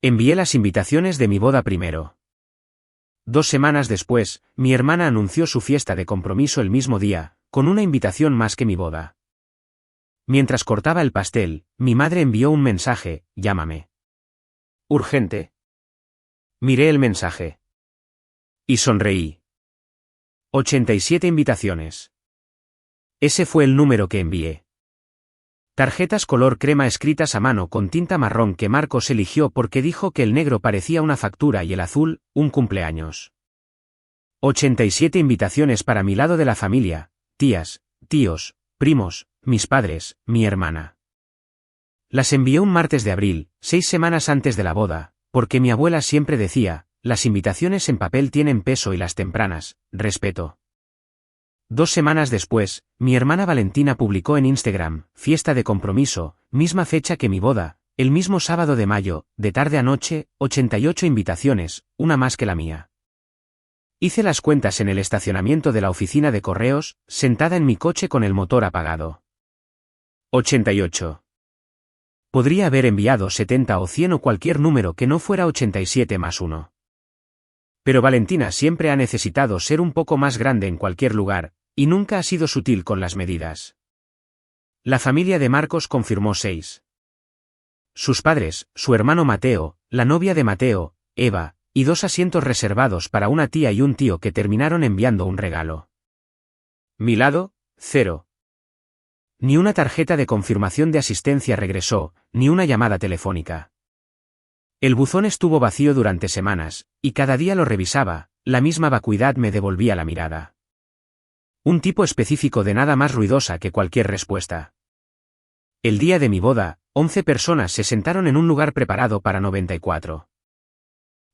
Envié las invitaciones de mi boda primero. 2 semanas después, mi hermana anunció su fiesta de compromiso el mismo día, con una invitación más que mi boda. Mientras cortaba el pastel, mi madre envió un mensaje: llámame. Urgente. Miré el mensaje. Y sonreí. 87 invitaciones. Ese fue el número que envié. Tarjetas color crema escritas a mano con tinta marrón que Marcos eligió porque dijo que el negro parecía una factura y el azul, un cumpleaños. 87 invitaciones para mi lado de la familia, tías, tíos, primos, mis padres, mi hermana. Las envié un martes de abril, 6 semanas antes de la boda, porque mi abuela siempre decía: las invitaciones en papel tienen peso y las tempranas, respeto. 2 semanas después, mi hermana Valentina publicó en Instagram: fiesta de compromiso, misma fecha que mi boda, el mismo sábado de mayo, de tarde a noche, 88 invitaciones, una más que la mía. Hice las cuentas en el estacionamiento de la oficina de correos, sentada en mi coche con el motor apagado. 88. Podría haber enviado 70 o 100 o cualquier número que no fuera 87 más 1. Pero Valentina siempre ha necesitado ser un poco más grande en cualquier lugar, y nunca ha sido sutil con las medidas. La familia de Marcos confirmó 6. Sus padres, su hermano Mateo, la novia de Mateo, Eva, y 2 asientos reservados para una tía y un tío que terminaron enviando un regalo. Mi lado, 0. Ni una tarjeta de confirmación de asistencia regresó, ni una llamada telefónica. El buzón estuvo vacío durante semanas, y cada día lo revisaba, la misma vacuidad me devolvía la mirada. Un tipo específico de nada más ruidosa que cualquier respuesta. El día de mi boda, 11 personas se sentaron en un lugar preparado para 94.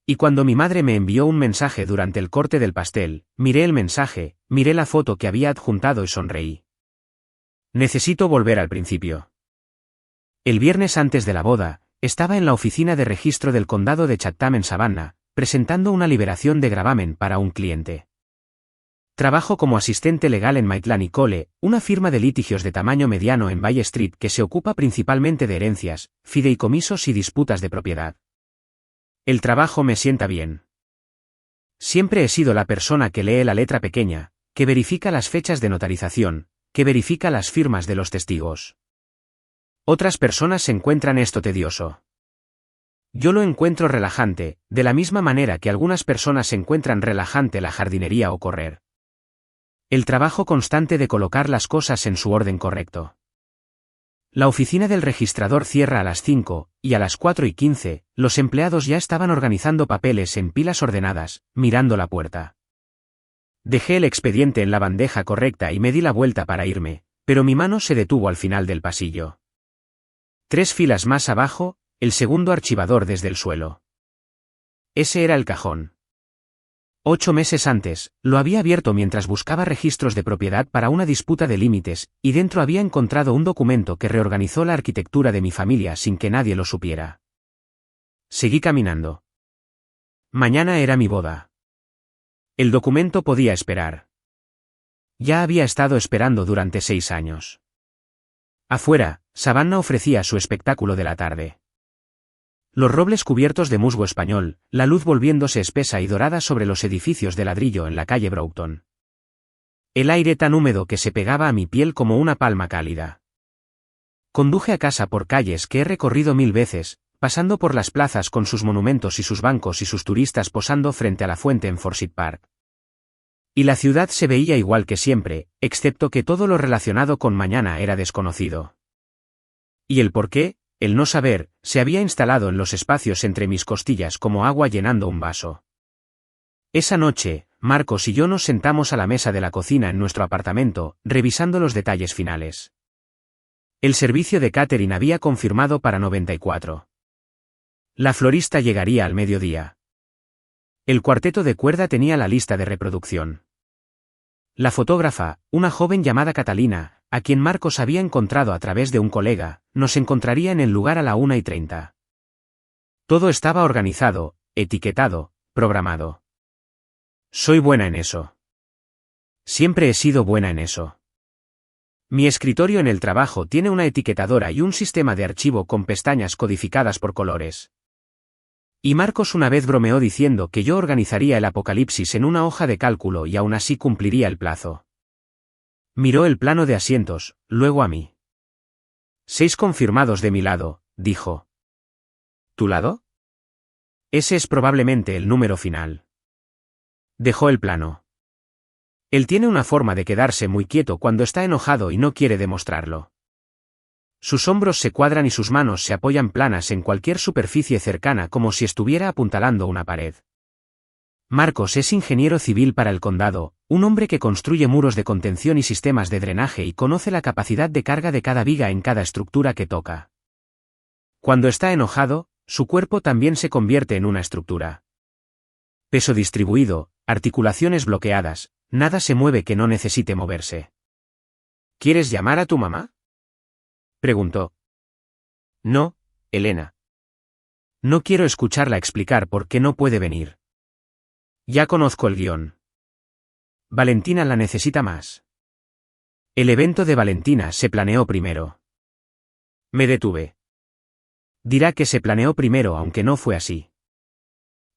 Y cuando mi madre me envió un mensaje durante el corte del pastel, miré el mensaje, miré la foto que había adjuntado y sonreí. Necesito volver al principio. El viernes antes de la boda, estaba en la oficina de registro del condado de Chatham en Savannah, presentando una liberación de gravamen para un cliente. Trabajo como asistente legal en Maitland & Cole, una firma de litigios de tamaño mediano en Bay Street que se ocupa principalmente de herencias, fideicomisos y disputas de propiedad. El trabajo me sienta bien. Siempre he sido la persona que lee la letra pequeña, que verifica las fechas de notarización, que verifica las firmas de los testigos. Otras personas encuentran esto tedioso. Yo lo encuentro relajante, de la misma manera que algunas personas encuentran relajante la jardinería o correr. El trabajo constante de colocar las cosas en su orden correcto. La oficina del registrador cierra a las 5, y a las 4:15, los empleados ya estaban organizando papeles en pilas ordenadas, mirando la puerta. Dejé el expediente en la bandeja correcta y me di la vuelta para irme, pero mi mano se detuvo al final del pasillo. 3 filas más abajo, el segundo archivador desde el suelo. Ese era el cajón. 8 meses antes, lo había abierto mientras buscaba registros de propiedad para una disputa de límites, y dentro había encontrado un documento que reorganizó la arquitectura de mi familia sin que nadie lo supiera. Seguí caminando. Mañana era mi boda. El documento podía esperar. Ya había estado esperando durante 6 años. Afuera, Savannah ofrecía su espectáculo de la tarde. Los robles cubiertos de musgo español, la luz volviéndose espesa y dorada sobre los edificios de ladrillo en la calle Broughton. El aire tan húmedo que se pegaba a mi piel como una palma cálida. Conduje a casa por calles que he recorrido 1000 veces, pasando por las plazas con sus monumentos y sus bancos y sus turistas posando frente a la fuente en Forsyth Park. Y la ciudad se veía igual que siempre, excepto que todo lo relacionado con mañana era desconocido. Y el por qué, el no saber, se había instalado en los espacios entre mis costillas como agua llenando un vaso. Esa noche, Marcos y yo nos sentamos a la mesa de la cocina en nuestro apartamento, revisando los detalles finales. El servicio de catering había confirmado para 94. La florista llegaría al mediodía. El cuarteto de cuerda tenía la lista de reproducción. La fotógrafa, una joven llamada Catalina, a quien Marcos había encontrado a través de un colega, nos encontraría en el lugar a la 1:30. Todo estaba organizado, etiquetado, programado. Soy buena en eso. Siempre he sido buena en eso. Mi escritorio en el trabajo tiene una etiquetadora y un sistema de archivo con pestañas codificadas por colores. Y Marcos una vez bromeó diciendo que yo organizaría el apocalipsis en una hoja de cálculo y aún así cumpliría el plazo. Miró el plano de asientos, luego a mí. 6 confirmados de mi lado, dijo. ¿Tu lado? Ese es probablemente el número final. Dejó el plano. Él tiene una forma de quedarse muy quieto cuando está enojado y no quiere demostrarlo. Sus hombros se cuadran y sus manos se apoyan planas en cualquier superficie cercana como si estuviera apuntalando una pared. Marcos es ingeniero civil para el condado, un hombre que construye muros de contención y sistemas de drenaje y conoce la capacidad de carga de cada viga en cada estructura que toca. Cuando está enojado, su cuerpo también se convierte en una estructura. Peso distribuido, articulaciones bloqueadas, nada se mueve que no necesite moverse. ¿Quieres llamar a tu mamá?, preguntó. No, Elena. No quiero escucharla explicar por qué no puede venir. Ya conozco el guión. Valentina la necesita más. El evento de Valentina se planeó primero. Me detuve. Dirá que se planeó primero aunque no fue así.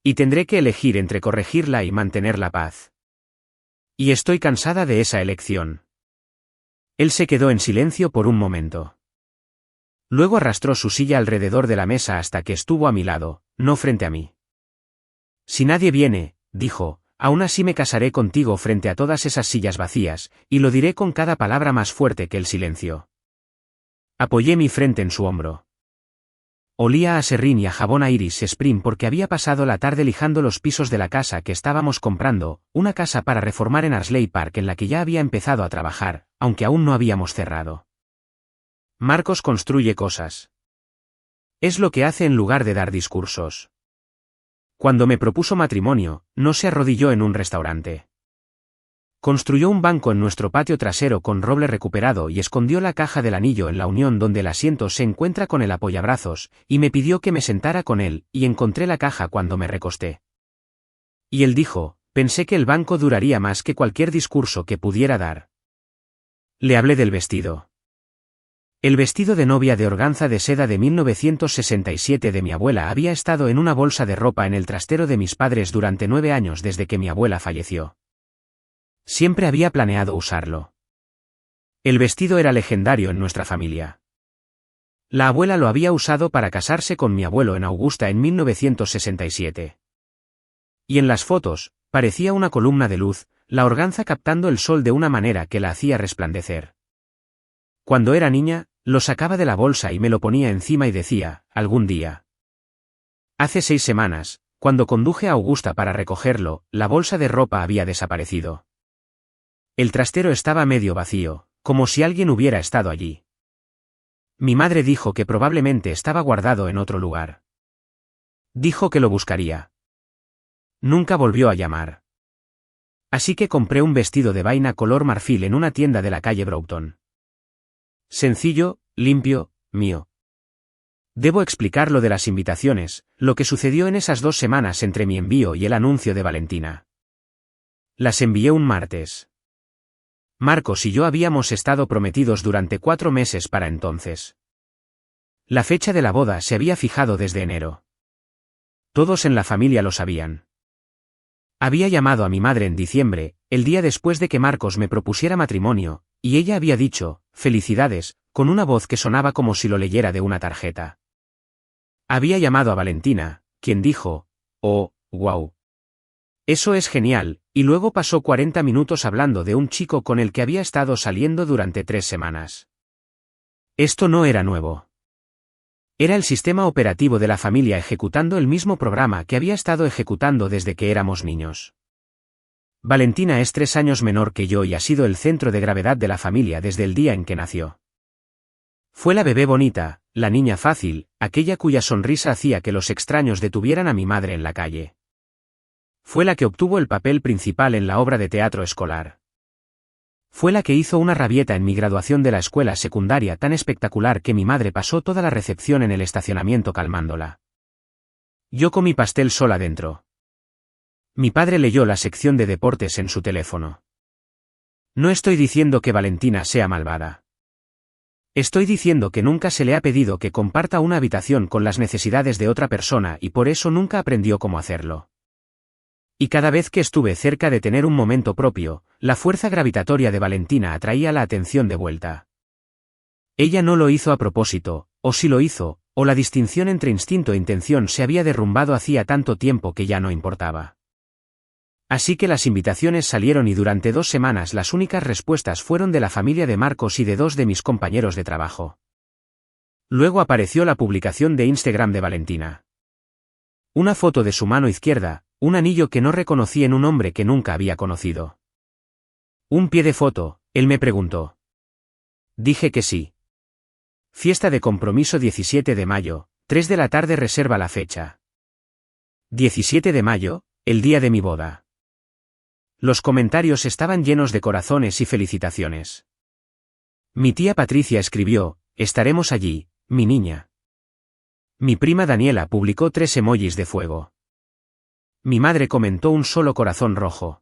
Y tendré que elegir entre corregirla y mantener la paz. Y estoy cansada de esa elección. Él se quedó en silencio por un momento. Luego arrastró su silla alrededor de la mesa hasta que estuvo a mi lado, no frente a mí. Si nadie viene, dijo, aún así me casaré contigo frente a todas esas sillas vacías, y lo diré con cada palabra más fuerte que el silencio. Apoyé mi frente en su hombro. Olía a serrín y a jabón a Iris Spring porque había pasado la tarde lijando los pisos de la casa que estábamos comprando, una casa para reformar en Arsley Park en la que ya había empezado a trabajar, aunque aún no habíamos cerrado. Marcos construye cosas. Es lo que hace en lugar de dar discursos. Cuando me propuso matrimonio, no se arrodilló en un restaurante. Construyó un banco en nuestro patio trasero con roble recuperado y escondió la caja del anillo en la unión donde el asiento se encuentra con el apoyabrazos, y me pidió que me sentara con él, y encontré la caja cuando me recosté. Y él dijo, pensé que el banco duraría más que cualquier discurso que pudiera dar. Le hablé del vestido. El vestido de novia de organza de seda de 1967 de mi abuela había estado en una bolsa de ropa en el trastero de mis padres durante 9 años desde que mi abuela falleció. Siempre había planeado usarlo. El vestido era legendario en nuestra familia. La abuela lo había usado para casarse con mi abuelo en Augusta en 1967. Y en las fotos, parecía una columna de luz, la organza captando el sol de una manera que la hacía resplandecer. Cuando era niña, lo sacaba de la bolsa y me lo ponía encima y decía, algún día. Hace 6 semanas, cuando conduje a Augusta para recogerlo, la bolsa de ropa había desaparecido. El trastero estaba medio vacío, como si alguien hubiera estado allí. Mi madre dijo que probablemente estaba guardado en otro lugar. Dijo que lo buscaría. Nunca volvió a llamar. Así que compré un vestido de vaina color marfil en una tienda de la calle Broughton. Sencillo, limpio, mío. Debo explicar lo de las invitaciones, lo que sucedió en esas 2 semanas entre mi envío y el anuncio de Valentina. Las envié un martes. Marcos y yo habíamos estado prometidos durante 4 meses para entonces. La fecha de la boda se había fijado desde enero. Todos en la familia lo sabían. Había llamado a mi madre en diciembre, el día después de que Marcos me propusiera matrimonio, y ella había dicho, felicidades, con una voz que sonaba como si lo leyera de una tarjeta. Había llamado a Valentina, quien dijo, oh, wow. Eso es genial, y luego pasó 40 minutos hablando de un chico con el que había estado saliendo durante 3 semanas. Esto no era nuevo. Era el sistema operativo de la familia ejecutando el mismo programa que había estado ejecutando desde que éramos niños. Valentina es 3 años menor que yo y ha sido el centro de gravedad de la familia desde el día en que nació. Fue la bebé bonita, la niña fácil, aquella cuya sonrisa hacía que los extraños detuvieran a mi madre en la calle. Fue la que obtuvo el papel principal en la obra de teatro escolar. Fue la que hizo una rabieta en mi graduación de la escuela secundaria tan espectacular que mi madre pasó toda la recepción en el estacionamiento calmándola. Yo comí pastel sola dentro. Mi padre leyó la sección de deportes en su teléfono. No estoy diciendo que Valentina sea malvada. Estoy diciendo que nunca se le ha pedido que comparta una habitación con las necesidades de otra persona y por eso nunca aprendió cómo hacerlo. Y cada vez que estuve cerca de tener un momento propio, la fuerza gravitatoria de Valentina atraía la atención de vuelta. Ella no lo hizo a propósito, o si lo hizo, o la distinción entre instinto e intención se había derrumbado hacía tanto tiempo que ya no importaba. Así que las invitaciones salieron y durante 2 semanas las únicas respuestas fueron de la familia de Marcos y de 2 de mis compañeros de trabajo. Luego apareció la publicación de Instagram de Valentina. Una foto de su mano izquierda, un anillo que no reconocí en un hombre que nunca había conocido. Un pie de foto, él me preguntó. Dije que sí. Fiesta de compromiso 17 de mayo, 3 de la tarde reserva la fecha. 17 de mayo, el día de mi boda. Los comentarios estaban llenos de corazones y felicitaciones. Mi tía Patricia escribió, estaremos allí, mi niña. Mi prima Daniela publicó 3 emojis de fuego. Mi madre comentó un solo corazón rojo.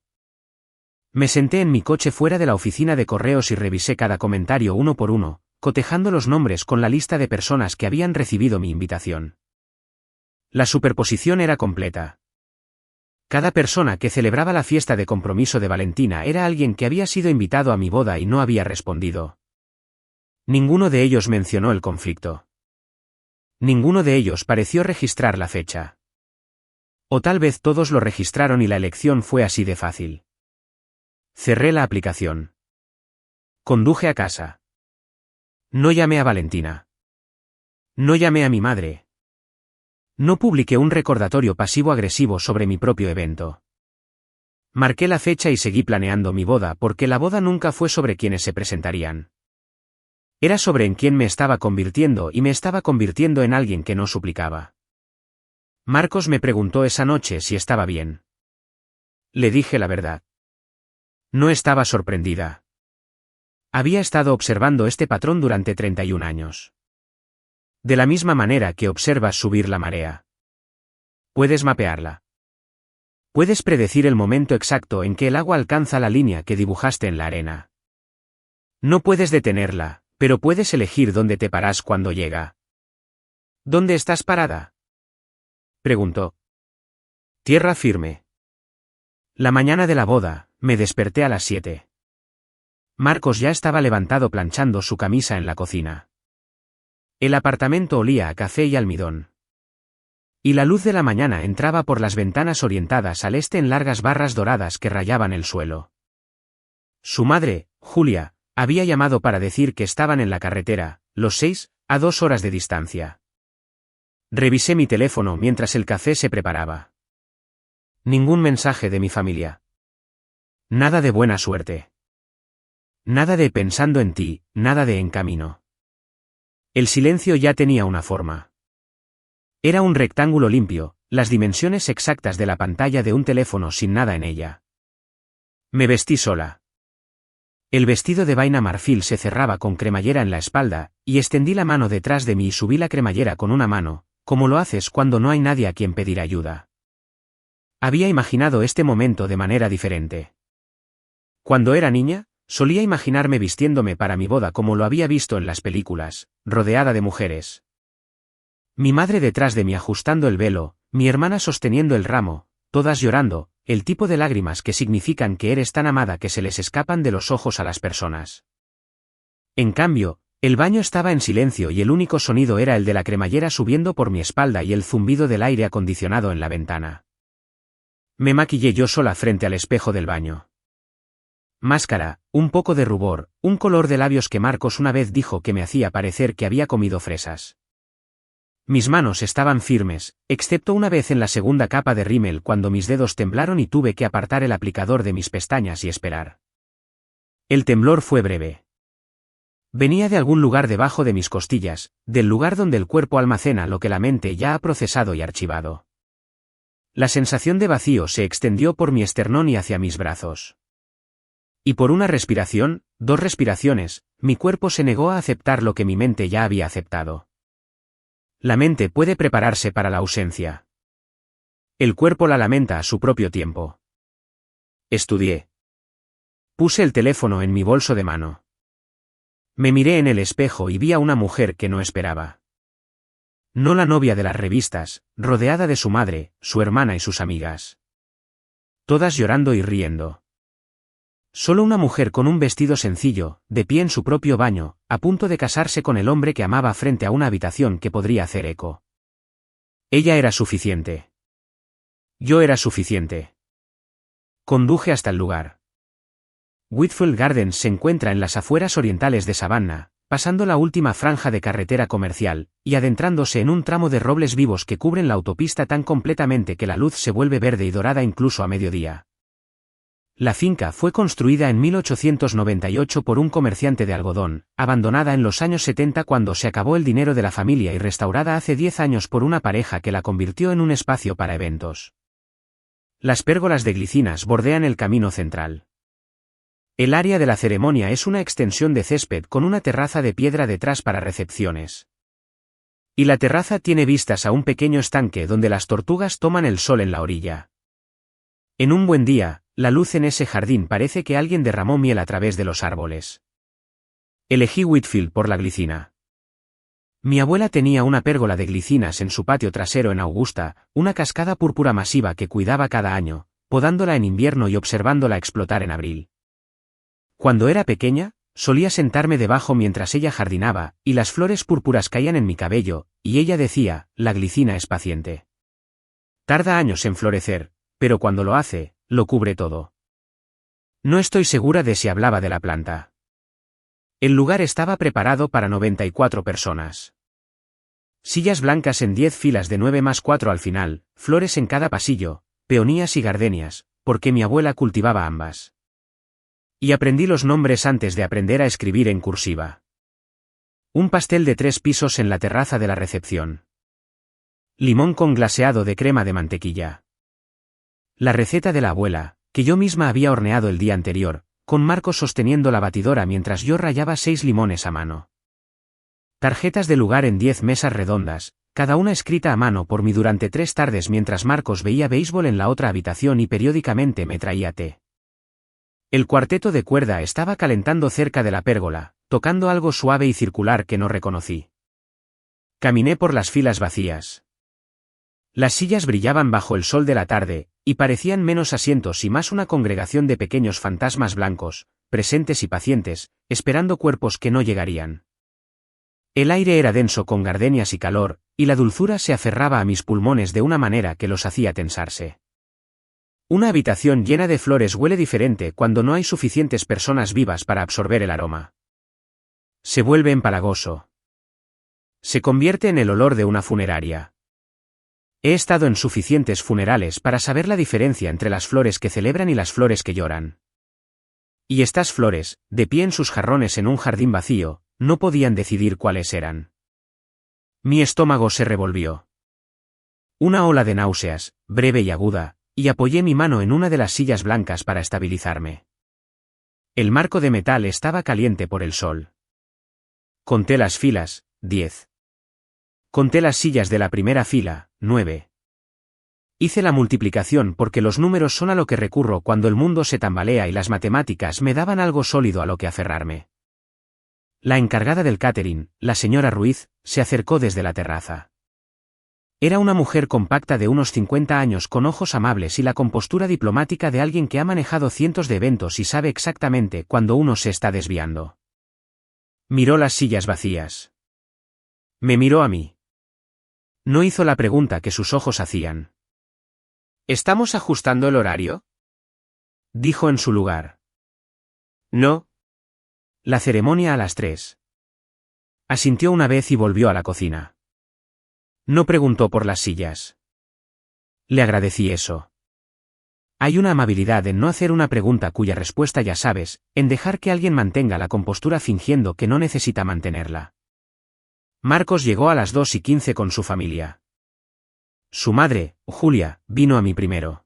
Me senté en mi coche fuera de la oficina de correos y revisé cada comentario uno por uno, cotejando los nombres con la lista de personas que habían recibido mi invitación. La superposición era completa. Cada persona que celebraba la fiesta de compromiso de Valentina era alguien que había sido invitado a mi boda y no había respondido. Ninguno de ellos mencionó el conflicto. Ninguno de ellos pareció registrar la fecha. O tal vez todos lo registraron y la elección fue así de fácil. Cerré la aplicación. Conduje a casa. No llamé a Valentina. No llamé a mi madre. No publiqué un recordatorio pasivo-agresivo sobre mi propio evento. Marqué la fecha y seguí planeando mi boda porque la boda nunca fue sobre quienes se presentarían. Era sobre en quién me estaba convirtiendo y me estaba convirtiendo en alguien que no suplicaba. Marcos me preguntó esa noche si estaba bien. Le dije la verdad. No estaba sorprendida. Había estado observando este patrón durante 31 años. De la misma manera que observas subir la marea. Puedes mapearla. Puedes predecir el momento exacto en que el agua alcanza la línea que dibujaste en la arena. No puedes detenerla, pero puedes elegir dónde te paras cuando llega. ¿Dónde estás parada?, preguntó. Tierra firme. La mañana de la boda, me desperté a las 7. Marcos ya estaba levantado planchando su camisa en la cocina. El apartamento olía a café y almidón. Y la luz de la mañana entraba por las ventanas orientadas al este en largas barras doradas que rayaban el suelo. Su madre, Julia, había llamado para decir que estaban en la carretera, los 6, a 2 horas de distancia. Revisé mi teléfono mientras el café se preparaba. Ningún mensaje de mi familia. Nada de buena suerte. Nada de pensando en ti, nada de en camino. El silencio ya tenía una forma. Era un rectángulo limpio, las dimensiones exactas de la pantalla de un teléfono sin nada en ella. Me vestí sola. El vestido de vaina marfil se cerraba con cremallera en la espalda, y extendí la mano detrás de mí y subí la cremallera con una mano, como lo haces cuando no hay nadie a quien pedir ayuda. Había imaginado este momento de manera diferente. Cuando era niña, solía imaginarme vistiéndome para mi boda como lo había visto en las películas, rodeada de mujeres. Mi madre detrás de mí ajustando el velo, mi hermana sosteniendo el ramo, todas llorando, el tipo de lágrimas que significan que eres tan amada que se les escapan de los ojos a las personas. En cambio, el baño estaba en silencio y el único sonido era el de la cremallera subiendo por mi espalda y el zumbido del aire acondicionado en la ventana. Me maquillé yo sola frente al espejo del baño. Máscara, un poco de rubor, un color de labios que Marcos una vez dijo que me hacía parecer que había comido fresas. Mis manos estaban firmes, excepto una vez en la segunda capa de rímel cuando mis dedos temblaron y tuve que apartar el aplicador de mis pestañas y esperar. El temblor fue breve. Venía de algún lugar debajo de mis costillas, del lugar donde el cuerpo almacena lo que la mente ya ha procesado y archivado. La sensación de vacío se extendió por mi esternón y hacia mis brazos. Y por una respiración, 2 respiraciones, mi cuerpo se negó a aceptar lo que mi mente ya había aceptado. La mente puede prepararse para la ausencia. El cuerpo la lamenta a su propio tiempo. Estudié. Puse el teléfono en mi bolso de mano. Me miré en el espejo y vi a una mujer que no esperaba. No la novia de las revistas, rodeada de su madre, su hermana y sus amigas. Todas llorando y riendo. Solo una mujer con un vestido sencillo, de pie en su propio baño, a punto de casarse con el hombre que amaba frente a una habitación que podría hacer eco. Ella era suficiente. Yo era suficiente. Conduje hasta el lugar. Whitfield Gardens se encuentra en las afueras orientales de Savannah, pasando la última franja de carretera comercial, y adentrándose en un tramo de robles vivos que cubren la autopista tan completamente que la luz se vuelve verde y dorada incluso a mediodía. La finca fue construida en 1898 por un comerciante de algodón, abandonada en los años 70 cuando se acabó el dinero de la familia y restaurada hace 10 años por una pareja que la convirtió en un espacio para eventos. Las pérgolas de glicinas bordean el camino central. El área de la ceremonia es una extensión de césped con una terraza de piedra detrás para recepciones. Y la terraza tiene vistas a un pequeño estanque donde las tortugas toman el sol en la orilla. En un buen día, la luz en ese jardín parece que alguien derramó miel a través de los árboles. Elegí Whitfield por la glicina. Mi abuela tenía una pérgola de glicinas en su patio trasero en Augusta, una cascada púrpura masiva que cuidaba cada año, podándola en invierno y observándola explotar en abril. Cuando era pequeña, solía sentarme debajo mientras ella jardinaba, y las flores púrpuras caían en mi cabello, y ella decía, la glicina es paciente. Tarda años en florecer, pero cuando lo hace, lo cubre todo. No estoy segura de si hablaba de la planta. El lugar estaba preparado para 94 personas. Sillas blancas en 10 filas de 9 más 4 al final, flores en cada pasillo, peonías y gardenias, porque mi abuela cultivaba ambas. Y aprendí los nombres antes de aprender a escribir en cursiva. Un pastel de 3 pisos en la terraza de la recepción. Limón con glaseado de crema de mantequilla. La receta de la abuela, que yo misma había horneado el día anterior, con Marcos sosteniendo la batidora mientras yo rallaba 6 limones a mano. Tarjetas de lugar en 10 mesas redondas, cada una escrita a mano por mí durante 3 tardes mientras Marcos veía béisbol en la otra habitación y periódicamente me traía té. El cuarteto de cuerda estaba calentando cerca de la pérgola, tocando algo suave y circular que no reconocí. Caminé por las filas vacías. Las sillas brillaban bajo el sol de la tarde, y parecían menos asientos y más una congregación de pequeños fantasmas blancos, presentes y pacientes, esperando cuerpos que no llegarían. El aire era denso con gardenias y calor, y la dulzura se aferraba a mis pulmones de una manera que los hacía tensarse. Una habitación llena de flores huele diferente cuando no hay suficientes personas vivas para absorber el aroma. Se vuelve empalagoso. Se convierte en el olor de una funeraria. He estado en suficientes funerales para saber la diferencia entre las flores que celebran y las flores que lloran. Y estas flores, de pie en sus jarrones en un jardín vacío, no podían decidir cuáles eran. Mi estómago se revolvió. Una ola de náuseas, breve y aguda, y apoyé mi mano en una de las sillas blancas para estabilizarme. El marco de metal estaba caliente por el sol. Conté las filas, 10. Conté las sillas de la primera fila, 9. Hice la multiplicación porque los números son a lo que recurro cuando el mundo se tambalea y las matemáticas me daban algo sólido a lo que aferrarme. La encargada del catering, la señora Ruiz, se acercó desde la terraza. Era una mujer compacta de unos 50 años con ojos amables y la compostura diplomática de alguien que ha manejado cientos de eventos y sabe exactamente cuando uno se está desviando. Miró las sillas vacías. Me miró a mí. No hizo la pregunta que sus ojos hacían. ¿Estamos ajustando el horario?, dijo en su lugar. No. La ceremonia a las 3. Asintió una vez y volvió a la cocina. No preguntó por las sillas. Le agradecí eso. Hay una amabilidad en no hacer una pregunta cuya respuesta ya sabes, en dejar que alguien mantenga la compostura fingiendo que no necesita mantenerla. Marcos llegó a las 2:15 con su familia. Su madre, Julia, vino a mí primero.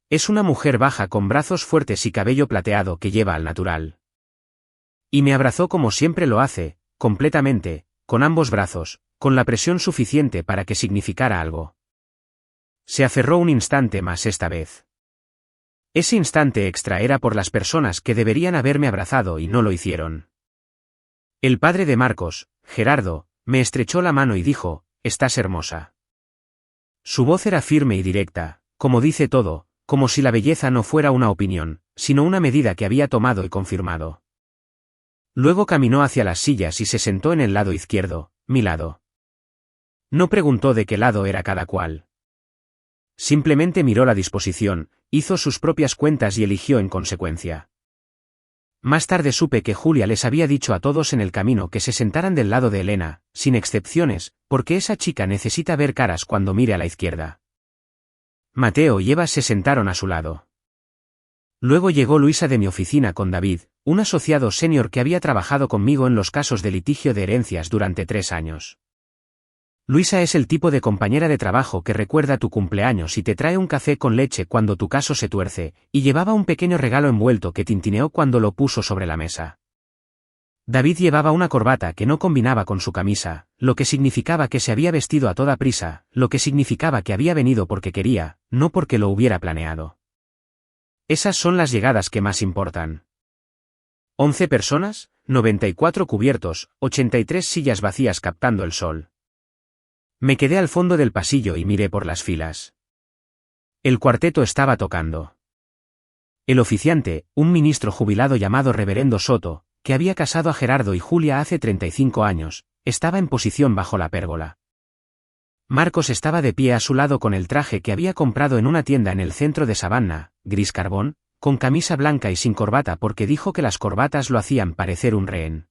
Es una mujer baja con brazos fuertes y cabello plateado que lleva al natural. Y me abrazó como siempre lo hace, completamente, con ambos brazos, con la presión suficiente para que significara algo. Se aferró un instante más esta vez. Ese instante extra era por las personas que deberían haberme abrazado y no lo hicieron. El padre de Marcos, Gerardo, me estrechó la mano y dijo, «Estás hermosa». Su voz era firme y directa, como dice todo, como si la belleza no fuera una opinión, sino una medida que había tomado y confirmado. Luego caminó hacia las sillas y se sentó en el lado izquierdo, mi lado. No preguntó de qué lado era cada cual. Simplemente miró la disposición, hizo sus propias cuentas y eligió en consecuencia. Más tarde supe que Julia les había dicho a todos en el camino que se sentaran del lado de Elena, sin excepciones, porque esa chica necesita ver caras cuando mire a la izquierda. Mateo y Eva se sentaron a su lado. Luego llegó Luisa de mi oficina con David, un asociado senior que había trabajado conmigo en los casos de litigio de herencias durante 3 años. Luisa es el tipo de compañera de trabajo que recuerda tu cumpleaños y te trae un café con leche cuando tu caso se tuerce, y llevaba un pequeño regalo envuelto que tintineó cuando lo puso sobre la mesa. David llevaba una corbata que no combinaba con su camisa, lo que significaba que se había vestido a toda prisa, lo que significaba que había venido porque quería, no porque lo hubiera planeado. Esas son las llegadas que más importan. 11 personas, 94 cubiertos, 83 sillas vacías captando el sol. Me quedé al fondo del pasillo y miré por las filas. El cuarteto estaba tocando. El oficiante, un ministro jubilado llamado Reverendo Soto, que había casado a Gerardo y Julia hace 35 años, estaba en posición bajo la pérgola. Marcos estaba de pie a su lado con el traje que había comprado en una tienda en el centro de Savannah, gris carbón, con camisa blanca y sin corbata porque dijo que las corbatas lo hacían parecer un rehén.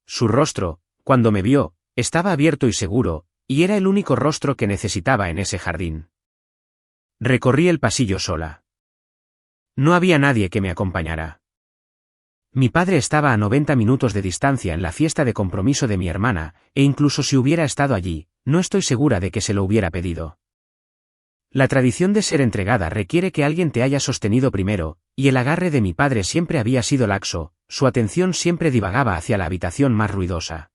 Su rostro, cuando me vio, estaba abierto y seguro, y era el único rostro que necesitaba en ese jardín. Recorrí el pasillo sola. No había nadie que me acompañara. Mi padre estaba a 90 minutos de distancia en la fiesta de compromiso de mi hermana, e incluso si hubiera estado allí, no estoy segura de que se lo hubiera pedido. La tradición de ser entregada requiere que alguien te haya sostenido primero, y el agarre de mi padre siempre había sido laxo, su atención siempre divagaba hacia la habitación más ruidosa.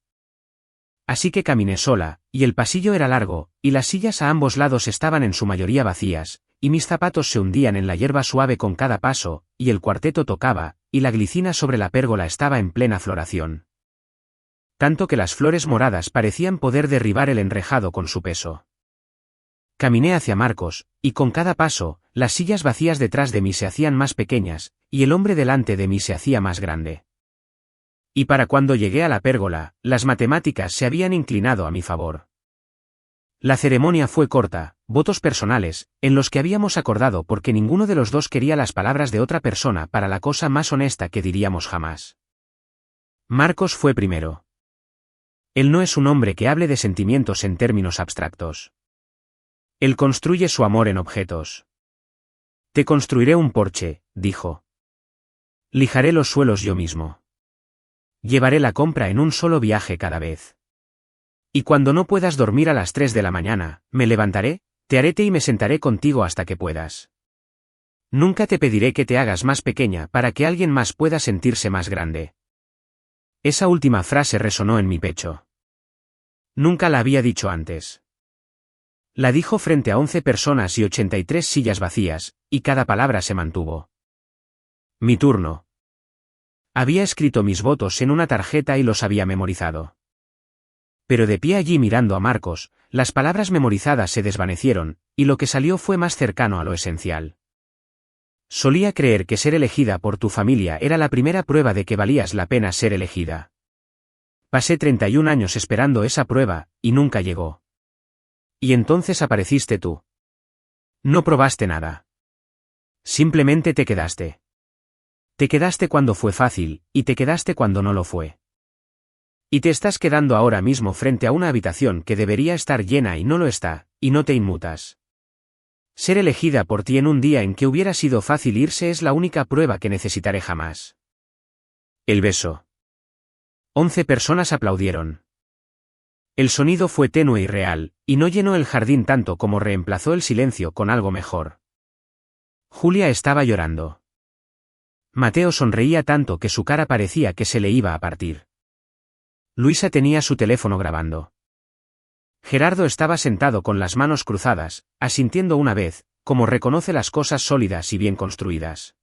Así que caminé sola, y el pasillo era largo, y las sillas a ambos lados estaban en su mayoría vacías, y mis zapatos se hundían en la hierba suave con cada paso, y el cuarteto tocaba, y la glicina sobre la pérgola estaba en plena floración. Tanto que las flores moradas parecían poder derribar el enrejado con su peso. Caminé hacia Marcos, y con cada paso, las sillas vacías detrás de mí se hacían más pequeñas, y el hombre delante de mí se hacía más grande. Y para cuando llegué a la pérgola, las matemáticas se habían inclinado a mi favor. La ceremonia fue corta, votos personales, en los que habíamos acordado porque ninguno de los dos quería las palabras de otra persona para la cosa más honesta que diríamos jamás. Marcos fue primero. Él no es un hombre que hable de sentimientos en términos abstractos. Él construye su amor en objetos. Te construiré un porche, dijo. Lijaré los suelos yo mismo. Llevaré la compra en un solo viaje cada vez. Y cuando no puedas dormir a las 3 de la mañana, me levantaré, te haré té y me sentaré contigo hasta que puedas. Nunca te pediré que te hagas más pequeña para que alguien más pueda sentirse más grande. Esa última frase resonó en mi pecho. Nunca la había dicho antes. La dijo frente a 11 personas y 83 sillas vacías, y cada palabra se mantuvo. Mi turno. Había escrito mis votos en una tarjeta y los había memorizado. Pero de pie allí mirando a Marcos, las palabras memorizadas se desvanecieron, y lo que salió fue más cercano a lo esencial. Solía creer que ser elegida por tu familia era la primera prueba de que valías la pena ser elegida. Pasé 31 años esperando esa prueba, y nunca llegó. Y entonces apareciste tú. No probaste nada. Simplemente te quedaste. Te quedaste cuando fue fácil, y te quedaste cuando no lo fue. Y te estás quedando ahora mismo frente a una habitación que debería estar llena y no lo está, y no te inmutas. Ser elegida por ti en un día en que hubiera sido fácil irse es la única prueba que necesitaré jamás. El beso. 11 personas aplaudieron. El sonido fue tenue y real, y no llenó el jardín tanto como reemplazó el silencio con algo mejor. Julia estaba llorando. Mateo sonreía tanto que su cara parecía que se le iba a partir. Luisa tenía su teléfono grabando. Gerardo estaba sentado con las manos cruzadas, asintiendo una vez, como reconoce las cosas sólidas y bien construidas.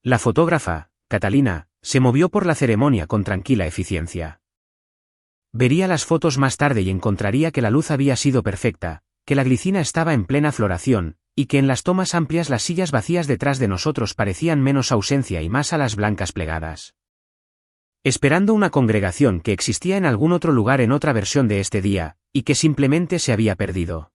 La fotógrafa, Catalina, Se movió por la ceremonia con tranquila eficiencia. Vería las fotos más tarde y encontraría que la luz había sido perfecta, que la glicina estaba en plena floración, y que en las tomas amplias las sillas vacías detrás de nosotros parecían menos ausencia y más alas blancas plegadas. Esperando una congregación que existía en algún otro lugar en otra versión de este día, y que simplemente se había perdido.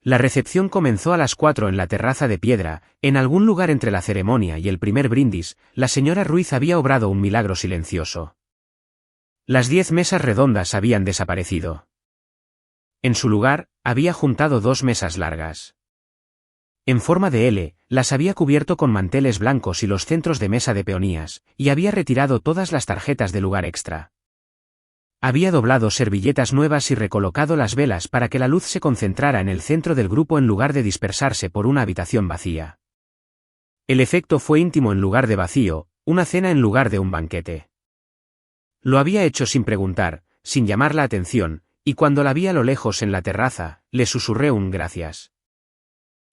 La recepción comenzó a las 4 en la terraza de piedra, en algún lugar entre la ceremonia y el primer brindis, la señora Ruiz había obrado un milagro silencioso. Las 10 mesas redondas habían desaparecido. En su lugar, había juntado 2 mesas largas. En forma de L, las había cubierto con manteles blancos y los centros de mesa de peonías, y había retirado todas las tarjetas de lugar extra. Había doblado servilletas nuevas y recolocado las velas para que la luz se concentrara en el centro del grupo en lugar de dispersarse por una habitación vacía. El efecto fue íntimo en lugar de vacío, una cena en lugar de un banquete. Lo había hecho sin preguntar, sin llamar la atención, y cuando la vi a lo lejos en la terraza, le susurré un gracias.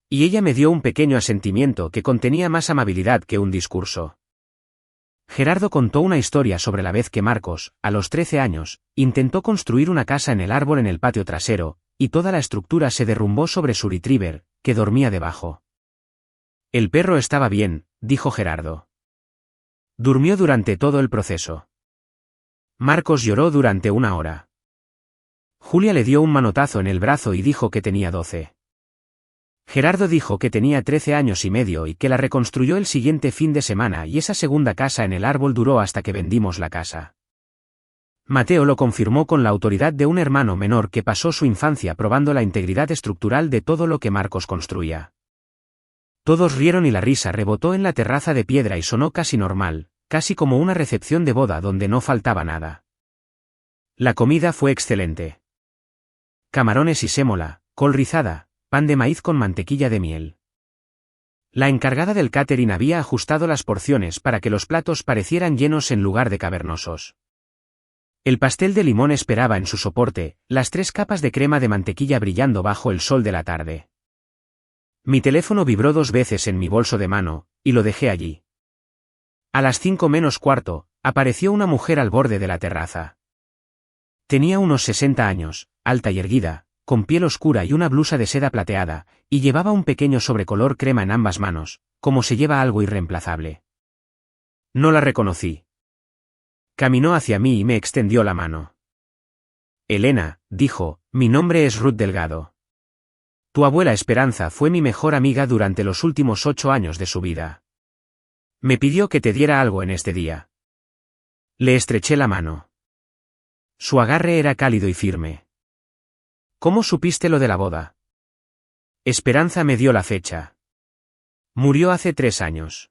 Y ella me dio un pequeño asentimiento que contenía más amabilidad que un discurso. Gerardo contó una historia sobre la vez que Marcos, a los 13 años, intentó construir una casa en el árbol en el patio trasero, y toda la estructura se derrumbó sobre su retriever, que dormía debajo. El perro estaba bien, dijo Gerardo. Durmió durante todo el proceso. Marcos lloró durante 1 hora. Julia le dio un manotazo en el brazo y dijo que tenía 12. Gerardo dijo que tenía 13 años y medio y que la reconstruyó el siguiente fin de semana y esa segunda casa en el árbol duró hasta que vendimos la casa. Mateo lo confirmó con la autoridad de un hermano menor que pasó su infancia probando la integridad estructural de todo lo que Marcos construía. Todos rieron y la risa rebotó en la terraza de piedra y sonó casi normal, casi como una recepción de boda donde no faltaba nada. La comida fue excelente. Camarones y sémola, col rizada, pan de maíz con mantequilla de miel. La encargada del catering había ajustado las porciones para que los platos parecieran llenos en lugar de cavernosos. El pastel de limón esperaba en su soporte, las 3 capas de crema de mantequilla brillando bajo el sol de la tarde. Mi teléfono vibró 2 veces en mi bolso de mano, y lo dejé allí. A las 5 menos cuarto, apareció una mujer al borde de la terraza. Tenía unos 60 años, alta y erguida, con piel oscura y una blusa de seda plateada, y llevaba un pequeño sobrecolor crema en ambas manos, como se lleva algo irreemplazable. No la reconocí. Caminó hacia mí y me extendió la mano. Elena, dijo, mi nombre es Ruth Delgado. Tu abuela Esperanza fue mi mejor amiga durante los últimos 8 años de su vida. Me pidió que te diera algo en este día. Le estreché la mano. Su agarre era cálido y firme. ¿Cómo supiste lo de la boda? Esperanza me dio la fecha. Murió hace 3 años.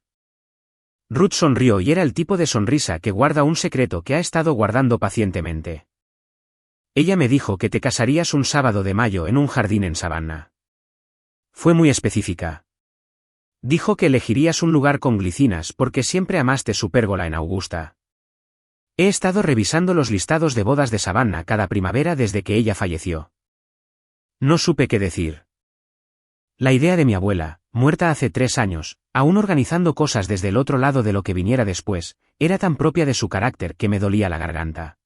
Ruth sonrió y era el tipo de sonrisa que guarda un secreto que ha estado guardando pacientemente. Ella me dijo que te casarías un sábado de mayo en un jardín en Savannah. Fue muy específica. Dijo que elegirías un lugar con glicinas porque siempre amaste su pérgola en Augusta. He estado revisando los listados de bodas de Savannah cada primavera desde que ella falleció. No supe qué decir. La idea de mi abuela, muerta hace 3 años, aún organizando cosas desde el otro lado de lo que viniera después, era tan propia de su carácter que me dolía la garganta.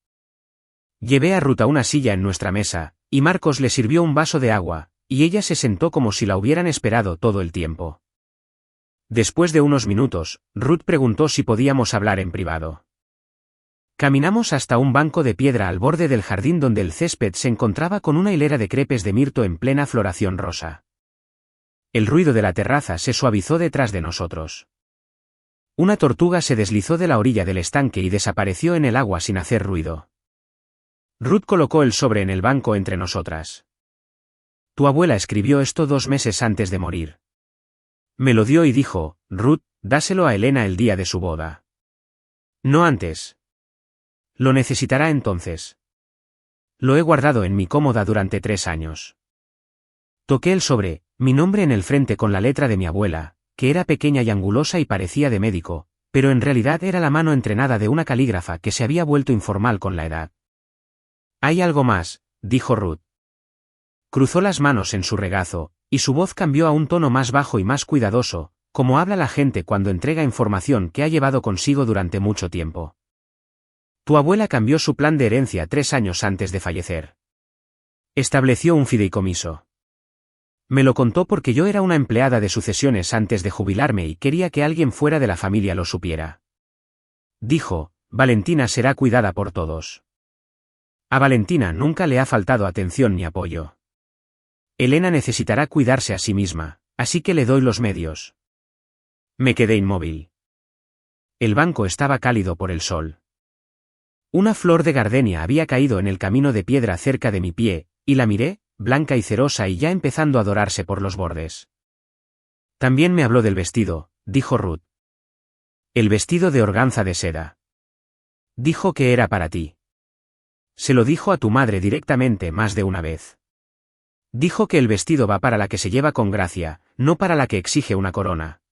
Llevé a Ruth a una silla en nuestra mesa, y Marcos le sirvió un vaso de agua, y ella se sentó como si la hubieran esperado todo el tiempo. Después de unos minutos, Ruth preguntó si podíamos hablar en privado. Caminamos hasta un banco de piedra al borde del jardín donde el césped se encontraba con una hilera de crepes de mirto en plena floración rosa. El ruido de la terraza se suavizó detrás de nosotros. Una tortuga se deslizó de la orilla del estanque y desapareció en el agua sin hacer ruido. Ruth colocó el sobre en el banco entre nosotras. Tu abuela escribió esto 2 meses antes de morir. Me lo dio y dijo, Ruth, dáselo a Elena el día de su boda. No antes. Lo necesitará entonces. Lo he guardado en mi cómoda durante 3 años. Toqué el sobre, mi nombre en el frente con la letra de mi abuela, que era pequeña y angulosa y parecía de médico, pero en realidad era la mano entrenada de una calígrafa que se había vuelto informal con la edad. Hay algo más, dijo Ruth. Cruzó las manos en su regazo, y su voz cambió a un tono más bajo y más cuidadoso, como habla la gente cuando entrega información que ha llevado consigo durante mucho tiempo. Tu abuela cambió su plan de herencia 3 años antes de fallecer. Estableció un fideicomiso. Me lo contó porque yo era una empleada de sucesiones antes de jubilarme y quería que alguien fuera de la familia lo supiera. Dijo, Valentina será cuidada por todos. A Valentina nunca le ha faltado atención ni apoyo. Elena necesitará cuidarse a sí misma, así que le doy los medios. Me quedé inmóvil. El banco estaba cálido por el sol. Una flor de gardenia había caído en el camino de piedra cerca de mi pie, y la miré, blanca y cerosa y ya empezando a dorarse por los bordes. También me habló del vestido, dijo Ruth. El vestido de organza de seda. Dijo que era para ti. Se lo dijo a tu madre directamente más de una vez. Dijo que el vestido va para la que se lleva con gracia, no para la que exige una corona.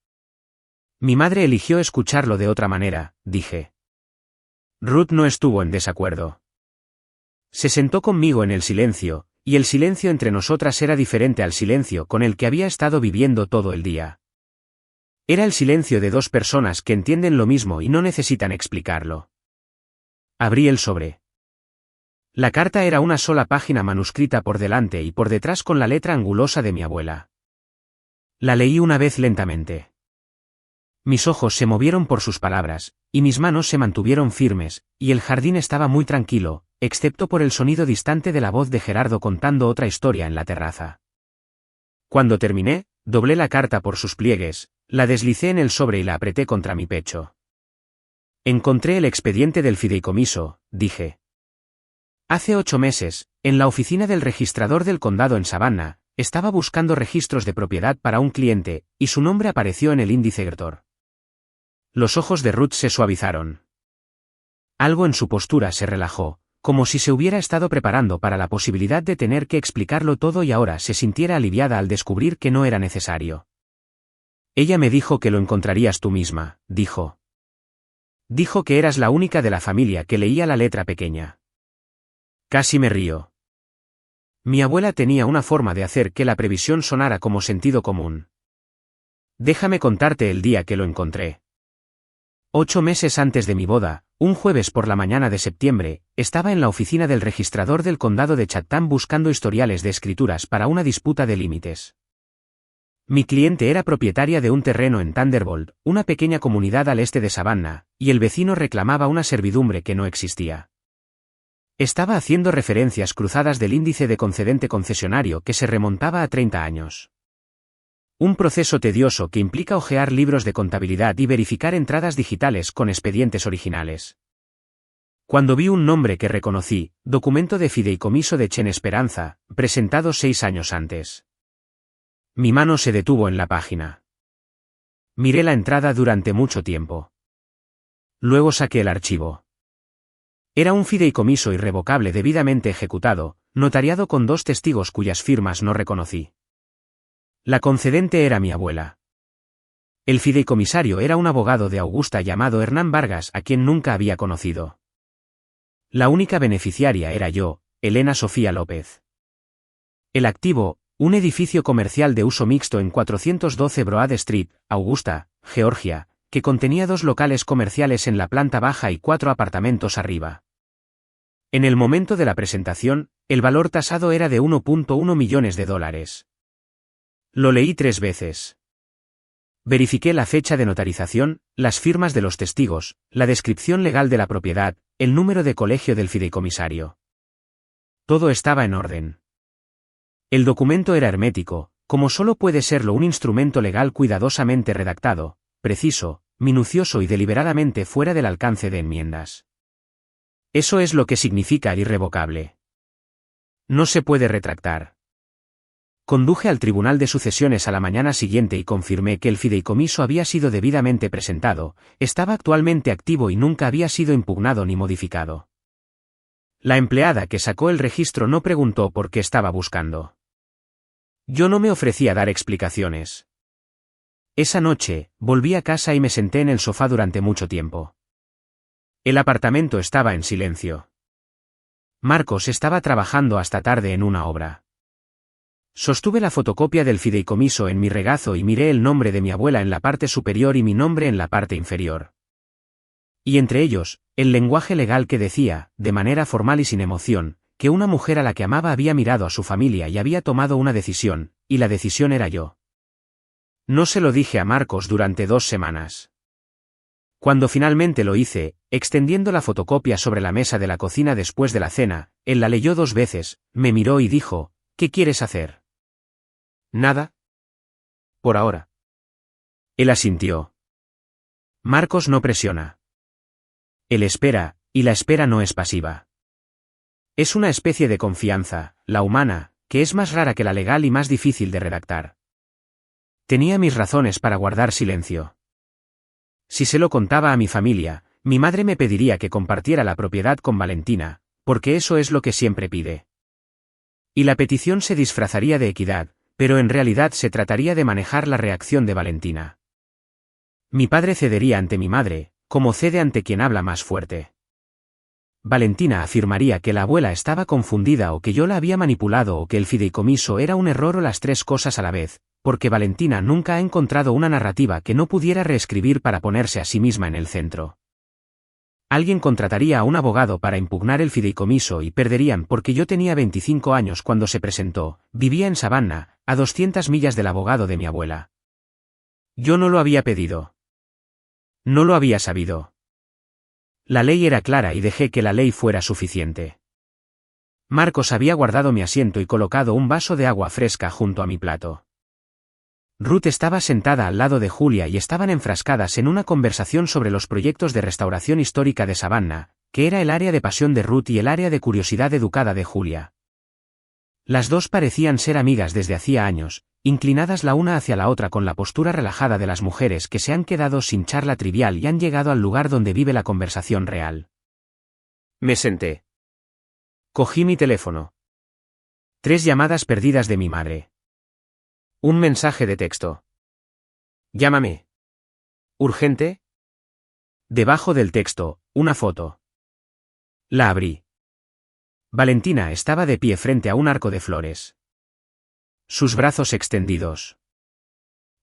Mi madre eligió escucharlo de otra manera, dije. Ruth no estuvo en desacuerdo. Se sentó conmigo en el silencio, y el silencio entre nosotras era diferente al silencio con el que había estado viviendo todo el día. Era el silencio de dos personas que entienden lo mismo y no necesitan explicarlo. Abrí el sobre. La carta era una sola página manuscrita por delante y por detrás con la letra angulosa de mi abuela. La leí una vez lentamente. Mis ojos se movieron por sus palabras, y mis manos se mantuvieron firmes, y el jardín estaba muy tranquilo, excepto por el sonido distante de la voz de Gerardo contando otra historia en la terraza. Cuando terminé, doblé la carta por sus pliegues, la deslicé en el sobre y la apreté contra mi pecho. Encontré el expediente del fideicomiso, dije. Hace 8 meses, en la oficina del registrador del condado en Savannah, estaba buscando registros de propiedad para un cliente, y su nombre apareció en el índice Gertor. Los ojos de Ruth se suavizaron. Algo en su postura se relajó, como si se hubiera estado preparando para la posibilidad de tener que explicarlo todo y ahora se sintiera aliviada al descubrir que no era necesario. Ella me dijo que lo encontrarías tú misma, dijo. Dijo que eras la única de la familia que leía la letra pequeña. Casi me río. Mi abuela tenía una forma de hacer que la previsión sonara como sentido común. Déjame contarte el día que lo encontré. 8 meses antes de mi boda, un jueves por la mañana de septiembre, estaba en la oficina del registrador del condado de Chatham buscando historiales de escrituras para una disputa de límites. Mi cliente era propietaria de un terreno en Thunderbolt, una pequeña comunidad al este de Savannah, y el vecino reclamaba una servidumbre que no existía. Estaba haciendo referencias cruzadas del índice de concedente concesionario que se remontaba a 30 años. Un proceso tedioso que implica hojear libros de contabilidad y verificar entradas digitales con expedientes originales. Cuando vi un nombre que reconocí, documento de fideicomiso de Chen Esperanza, presentado 6 años antes. Mi mano se detuvo en la página. Miré la entrada durante mucho tiempo. Luego saqué el archivo. Era un fideicomiso irrevocable debidamente ejecutado, notariado con 2 testigos cuyas firmas no reconocí. La concedente era mi abuela. El fideicomisario era un abogado de Augusta llamado Hernán Vargas a quien nunca había conocido. La única beneficiaria era yo, Elena Sofía López. El activo, un edificio comercial de uso mixto en 412 Broad Street, Augusta, Georgia, que contenía 2 locales comerciales en la planta baja y 4 apartamentos arriba. En el momento de la presentación, el valor tasado era de $1.1 millones. Lo leí 3 veces. Verifiqué la fecha de notarización, las firmas de los testigos, la descripción legal de la propiedad, el número de colegio del fideicomisario. Todo estaba en orden. El documento era hermético, como solo puede serlo un instrumento legal cuidadosamente redactado, preciso, minucioso y deliberadamente fuera del alcance de enmiendas. Eso es lo que significa irrevocable. No se puede retractar. Conduje al Tribunal de Sucesiones a la mañana siguiente y confirmé que el fideicomiso había sido debidamente presentado, estaba actualmente activo y nunca había sido impugnado ni modificado. La empleada que sacó el registro no preguntó por qué estaba buscando. Yo no me ofrecí a dar explicaciones. Esa noche, volví a casa y me senté en el sofá durante mucho tiempo. El apartamento estaba en silencio. Marcos estaba trabajando hasta tarde en una obra. Sostuve la fotocopia del fideicomiso en mi regazo y miré el nombre de mi abuela en la parte superior y mi nombre en la parte inferior. Y entre ellos, el lenguaje legal que decía, de manera formal y sin emoción, que una mujer a la que amaba había mirado a su familia y había tomado una decisión, y la decisión era yo. No se lo dije a Marcos durante 2 semanas. Cuando finalmente lo hice, extendiendo la fotocopia sobre la mesa de la cocina después de la cena, él la leyó 2 veces, me miró y dijo, ¿qué quieres hacer? Nada. Por ahora. Él asintió. Marcos no presiona. Él espera, y la espera no es pasiva. Es una especie de confianza, la humana, que es más rara que la legal y más difícil de redactar. Tenía mis razones para guardar silencio. Si se lo contaba a mi familia, mi madre me pediría que compartiera la propiedad con Valentina, porque eso es lo que siempre pide. Y la petición se disfrazaría de equidad, pero en realidad se trataría de manejar la reacción de Valentina. Mi padre cedería ante mi madre, como cede ante quien habla más fuerte. Valentina afirmaría que la abuela estaba confundida o que yo la había manipulado o que el fideicomiso era un error o las 3 cosas a la vez, porque Valentina nunca ha encontrado una narrativa que no pudiera reescribir para ponerse a sí misma en el centro. Alguien contrataría a un abogado para impugnar el fideicomiso y perderían porque yo tenía 25 años cuando se presentó, vivía en Savannah, a 200 millas del abogado de mi abuela. Yo no lo había pedido. No lo había sabido. La ley era clara y dejé que la ley fuera suficiente. Marcos había guardado mi asiento y colocado un vaso de agua fresca junto a mi plato. Ruth estaba sentada al lado de Julia y estaban enfrascadas en una conversación sobre los proyectos de restauración histórica de Savannah, que era el área de pasión de Ruth y el área de curiosidad educada de Julia. Las dos parecían ser amigas desde hacía años, inclinadas la una hacia la otra con la postura relajada de las mujeres que se han quedado sin charla trivial y han llegado al lugar donde vive la conversación real. Me senté. Cogí mi teléfono. 3 llamadas perdidas de mi madre. Un mensaje de texto. Llámame. ¿Urgente? Debajo del texto, una foto. La abrí. Valentina estaba de pie frente a un arco de flores. Sus brazos extendidos.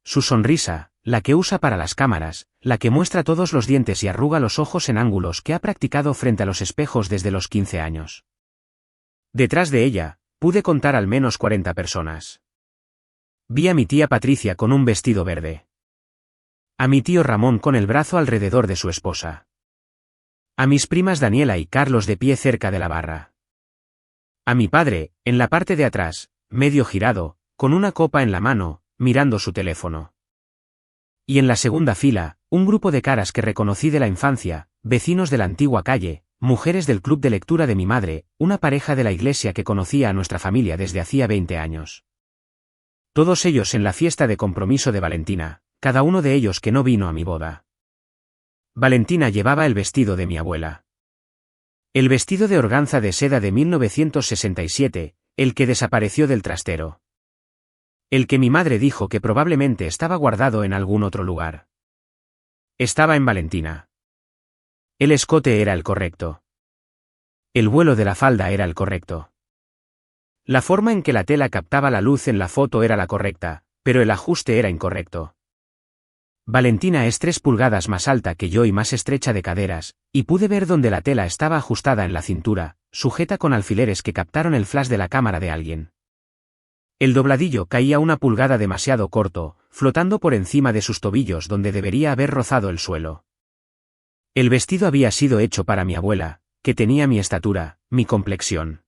Su sonrisa, la que usa para las cámaras, la que muestra todos los dientes y arruga los ojos en ángulos que ha practicado frente a los espejos desde los 15 años. Detrás de ella, pude contar al menos 40 personas. Vi a mi tía Patricia con un vestido verde. A mi tío Ramón con el brazo alrededor de su esposa. A mis primas Daniela y Carlos de pie cerca de la barra. A mi padre, en la parte de atrás, medio girado, con una copa en la mano, mirando su teléfono. Y en la segunda fila, un grupo de caras que reconocí de la infancia, vecinos de la antigua calle, mujeres del club de lectura de mi madre, una pareja de la iglesia que conocía a nuestra familia desde hacía 20 años. Todos ellos en la fiesta de compromiso de Valentina, cada uno de ellos que no vino a mi boda. Valentina llevaba el vestido de mi abuela. El vestido de organza de seda de 1967, el que desapareció del trastero. El que mi madre dijo que probablemente estaba guardado en algún otro lugar. Estaba en Valentina. El escote era el correcto. El vuelo de la falda era el correcto. La forma en que la tela captaba la luz en la foto era la correcta, pero el ajuste era incorrecto. Valentina es 3 pulgadas más alta que yo y más estrecha de caderas, y pude ver donde la tela estaba ajustada en la cintura, sujeta con alfileres que captaron el flash de la cámara de alguien. El dobladillo caía 1 pulgada demasiado corto, flotando por encima de sus tobillos donde debería haber rozado el suelo. El vestido había sido hecho para mi abuela, que tenía mi estatura, mi complexión.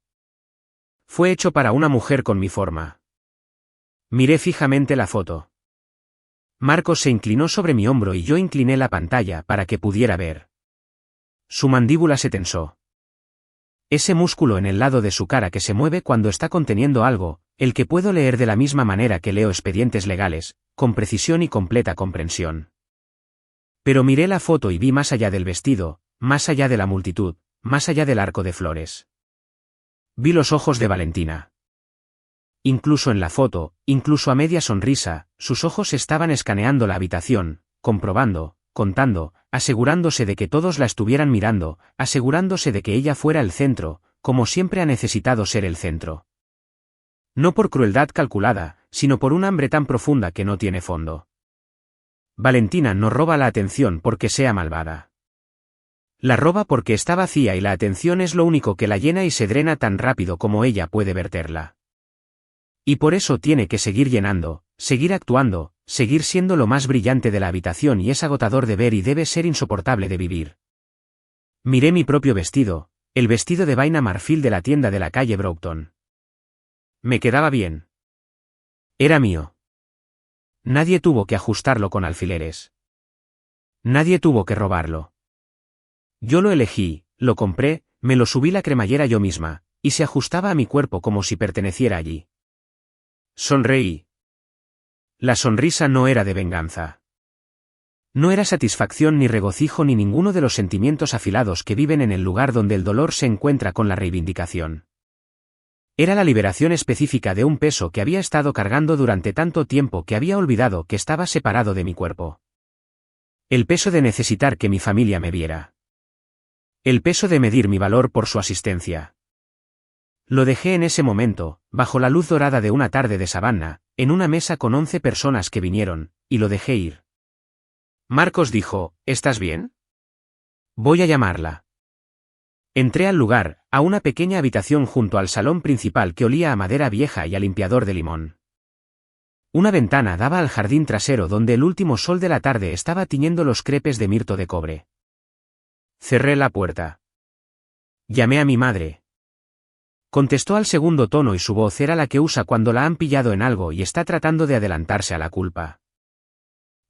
Fue hecho para una mujer con mi forma. Miré fijamente la foto. Marcos se inclinó sobre mi hombro y yo incliné la pantalla para que pudiera ver. Su mandíbula se tensó. Ese músculo en el lado de su cara que se mueve cuando está conteniendo algo, el que puedo leer de la misma manera que leo expedientes legales, con precisión y completa comprensión. Pero miré la foto y vi más allá del vestido, más allá de la multitud, más allá del arco de flores. Vi los ojos de Valentina. Incluso en la foto, incluso a media sonrisa, sus ojos estaban escaneando la habitación, comprobando, contando, asegurándose de que todos la estuvieran mirando, asegurándose de que ella fuera el centro, como siempre ha necesitado ser el centro. No por crueldad calculada, sino por un hambre tan profunda que no tiene fondo. Valentina no roba la atención porque sea malvada. La roba porque está vacía y la atención es lo único que la llena y se drena tan rápido como ella puede verterla. Y por eso tiene que seguir llenando, seguir actuando, seguir siendo lo más brillante de la habitación y es agotador de ver y debe ser insoportable de vivir. Miré mi propio vestido, el vestido de vaina marfil de la tienda de la calle Broughton. Me quedaba bien. Era mío. Nadie tuvo que ajustarlo con alfileres. Nadie tuvo que robarlo. Yo lo elegí, lo compré, me lo subí la cremallera yo misma, y se ajustaba a mi cuerpo como si perteneciera allí. Sonreí. La sonrisa no era de venganza. No era satisfacción ni regocijo ni ninguno de los sentimientos afilados que viven en el lugar donde el dolor se encuentra con la reivindicación. Era la liberación específica de un peso que había estado cargando durante tanto tiempo que había olvidado que estaba separado de mi cuerpo. El peso de necesitar que mi familia me viera. El peso de medir mi valor por su asistencia. Lo dejé en ese momento, bajo la luz dorada de una tarde de sabana, en una mesa con 11 personas que vinieron, y lo dejé ir. Marcos dijo, ¿estás bien? Voy a llamarla. Entré al lugar, a una pequeña habitación junto al salón principal que olía a madera vieja y a limpiador de limón. Una ventana daba al jardín trasero donde el último sol de la tarde estaba tiñendo los crepes de mirto de cobre. Cerré la puerta. Llamé a mi madre. Contestó al segundo tono y su voz era la que usa cuando la han pillado en algo y está tratando de adelantarse a la culpa.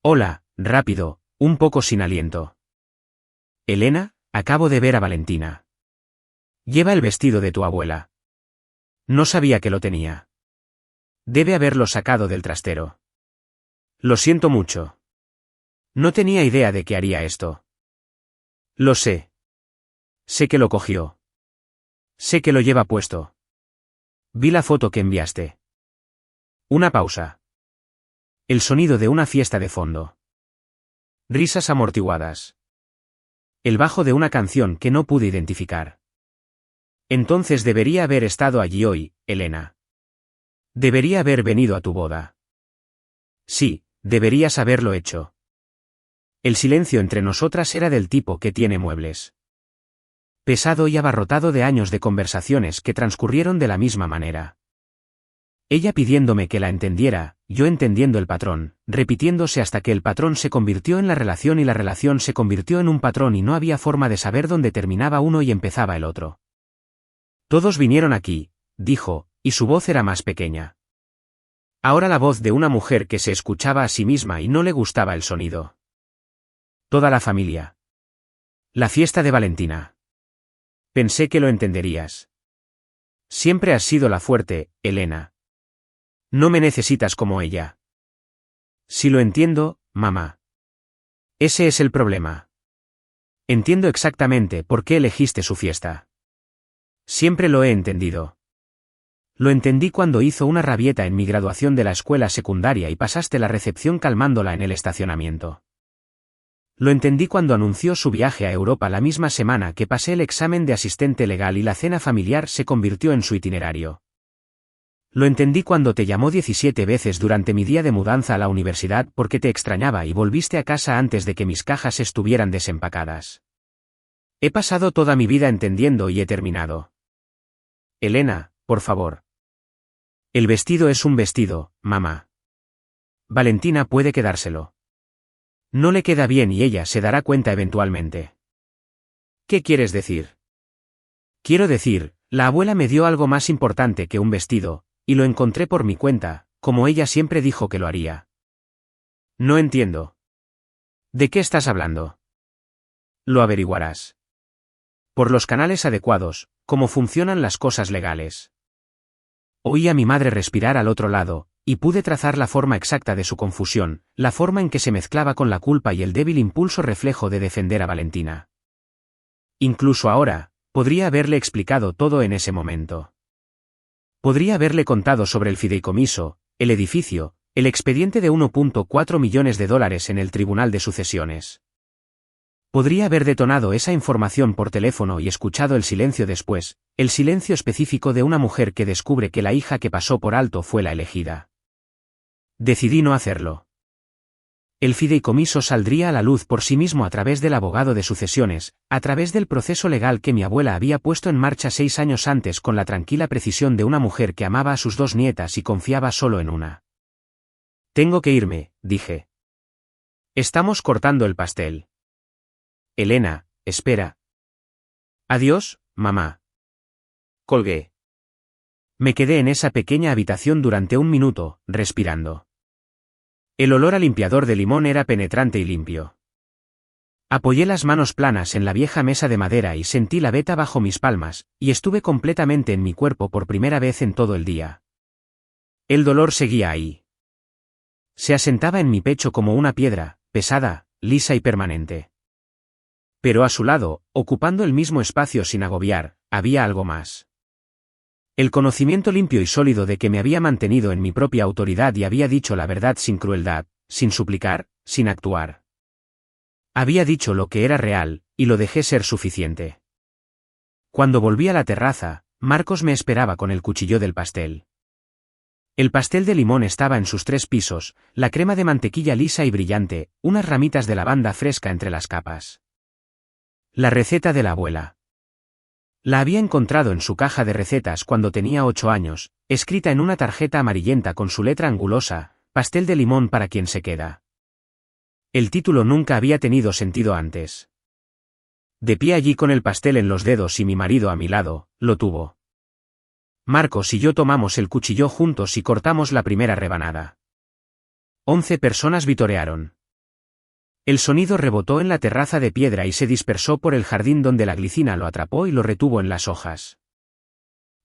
Hola, rápido, un poco sin aliento. Elena, acabo de ver a Valentina. Lleva el vestido de tu abuela. No sabía que lo tenía. Debe haberlo sacado del trastero. Lo siento mucho. No tenía idea de que haría esto. Lo sé. Sé que lo cogió. Sé que lo lleva puesto. Vi la foto que enviaste. Una pausa. El sonido de una fiesta de fondo. Risas amortiguadas. El bajo de una canción que no pude identificar. Entonces debería haber estado allí hoy, Elena. Debería haber venido a tu boda. Sí, deberías haberlo hecho. El silencio entre nosotras era del tipo que tiene muebles. Pesado y abarrotado de años de conversaciones que transcurrieron de la misma manera. Ella pidiéndome que la entendiera, yo entendiendo el patrón, repitiéndose hasta que el patrón se convirtió en la relación y la relación se convirtió en un patrón y no había forma de saber dónde terminaba uno y empezaba el otro. Todos vinieron aquí, dijo, y su voz era más pequeña. Ahora la voz de una mujer que se escuchaba a sí misma y no le gustaba el sonido. Toda la familia. La fiesta de Valentina. Pensé que lo entenderías. Siempre has sido la fuerte, Elena. No me necesitas como ella. Si lo entiendo, mamá. Ese es el problema. Entiendo exactamente por qué elegiste su fiesta. Siempre lo he entendido. Lo entendí cuando hizo una rabieta en mi graduación de la escuela secundaria y pasaste la recepción calmándola en el estacionamiento. Lo entendí cuando anunció su viaje a Europa la misma semana que pasé el examen de asistente legal y la cena familiar se convirtió en su itinerario. Lo entendí cuando te llamó 17 veces durante mi día de mudanza a la universidad porque te extrañaba y volviste a casa antes de que mis cajas estuvieran desempacadas. He pasado toda mi vida entendiendo y he terminado. Elena, por favor. El vestido es un vestido, mamá. Valentina puede quedárselo. No le queda bien y ella se dará cuenta eventualmente. ¿Qué quieres decir? Quiero decir, la abuela me dio algo más importante que un vestido, y lo encontré por mi cuenta, como ella siempre dijo que lo haría. No entiendo. ¿De qué estás hablando? Lo averiguarás. Por los canales adecuados, cómo funcionan las cosas legales. Oí a mi madre respirar al otro lado, y pude trazar la forma exacta de su confusión, la forma en que se mezclaba con la culpa y el débil impulso reflejo de defender a Valentina. Incluso ahora, podría haberle explicado todo en ese momento. Podría haberle contado sobre el fideicomiso, el edificio, el expediente de $1.4 millones en el Tribunal de Sucesiones. Podría haber detonado esa información por teléfono y escuchado el silencio después, el silencio específico de una mujer que descubre que la hija que pasó por alto fue la elegida. Decidí no hacerlo. El fideicomiso saldría a la luz por sí mismo a través del abogado de sucesiones, a través del proceso legal que mi abuela había puesto en marcha 6 años antes con la tranquila precisión de una mujer que amaba a sus 2 nietas y confiaba solo en una. Tengo que irme, dije. Estamos cortando el pastel. Elena, espera. Adiós, mamá. Colgué. Me quedé en esa pequeña habitación durante 1 minuto, respirando. El olor a limpiador de limón era penetrante y limpio. Apoyé las manos planas en la vieja mesa de madera y sentí la veta bajo mis palmas, y estuve completamente en mi cuerpo por primera vez en todo el día. El dolor seguía ahí. Se asentaba en mi pecho como una piedra, pesada, lisa y permanente. Pero a su lado, ocupando el mismo espacio sin agobiar, había algo más. El conocimiento limpio y sólido de que me había mantenido en mi propia autoridad y había dicho la verdad sin crueldad, sin suplicar, sin actuar. Había dicho lo que era real, y lo dejé ser suficiente. Cuando volví a la terraza, Marcos me esperaba con el cuchillo del pastel. El pastel de limón estaba en sus 3 pisos, la crema de mantequilla lisa y brillante, unas ramitas de lavanda fresca entre las capas. La receta de la abuela. La había encontrado en su caja de recetas cuando tenía 8 años, escrita en una tarjeta amarillenta con su letra angulosa, pastel de limón para quien se queda. El título nunca había tenido sentido antes. De pie allí con el pastel en los dedos y mi marido a mi lado, lo tuvo. Marcos y yo tomamos el cuchillo juntos y cortamos la primera rebanada. 11 personas vitorearon. El sonido rebotó en la terraza de piedra y se dispersó por el jardín donde la glicina lo atrapó y lo retuvo en las hojas.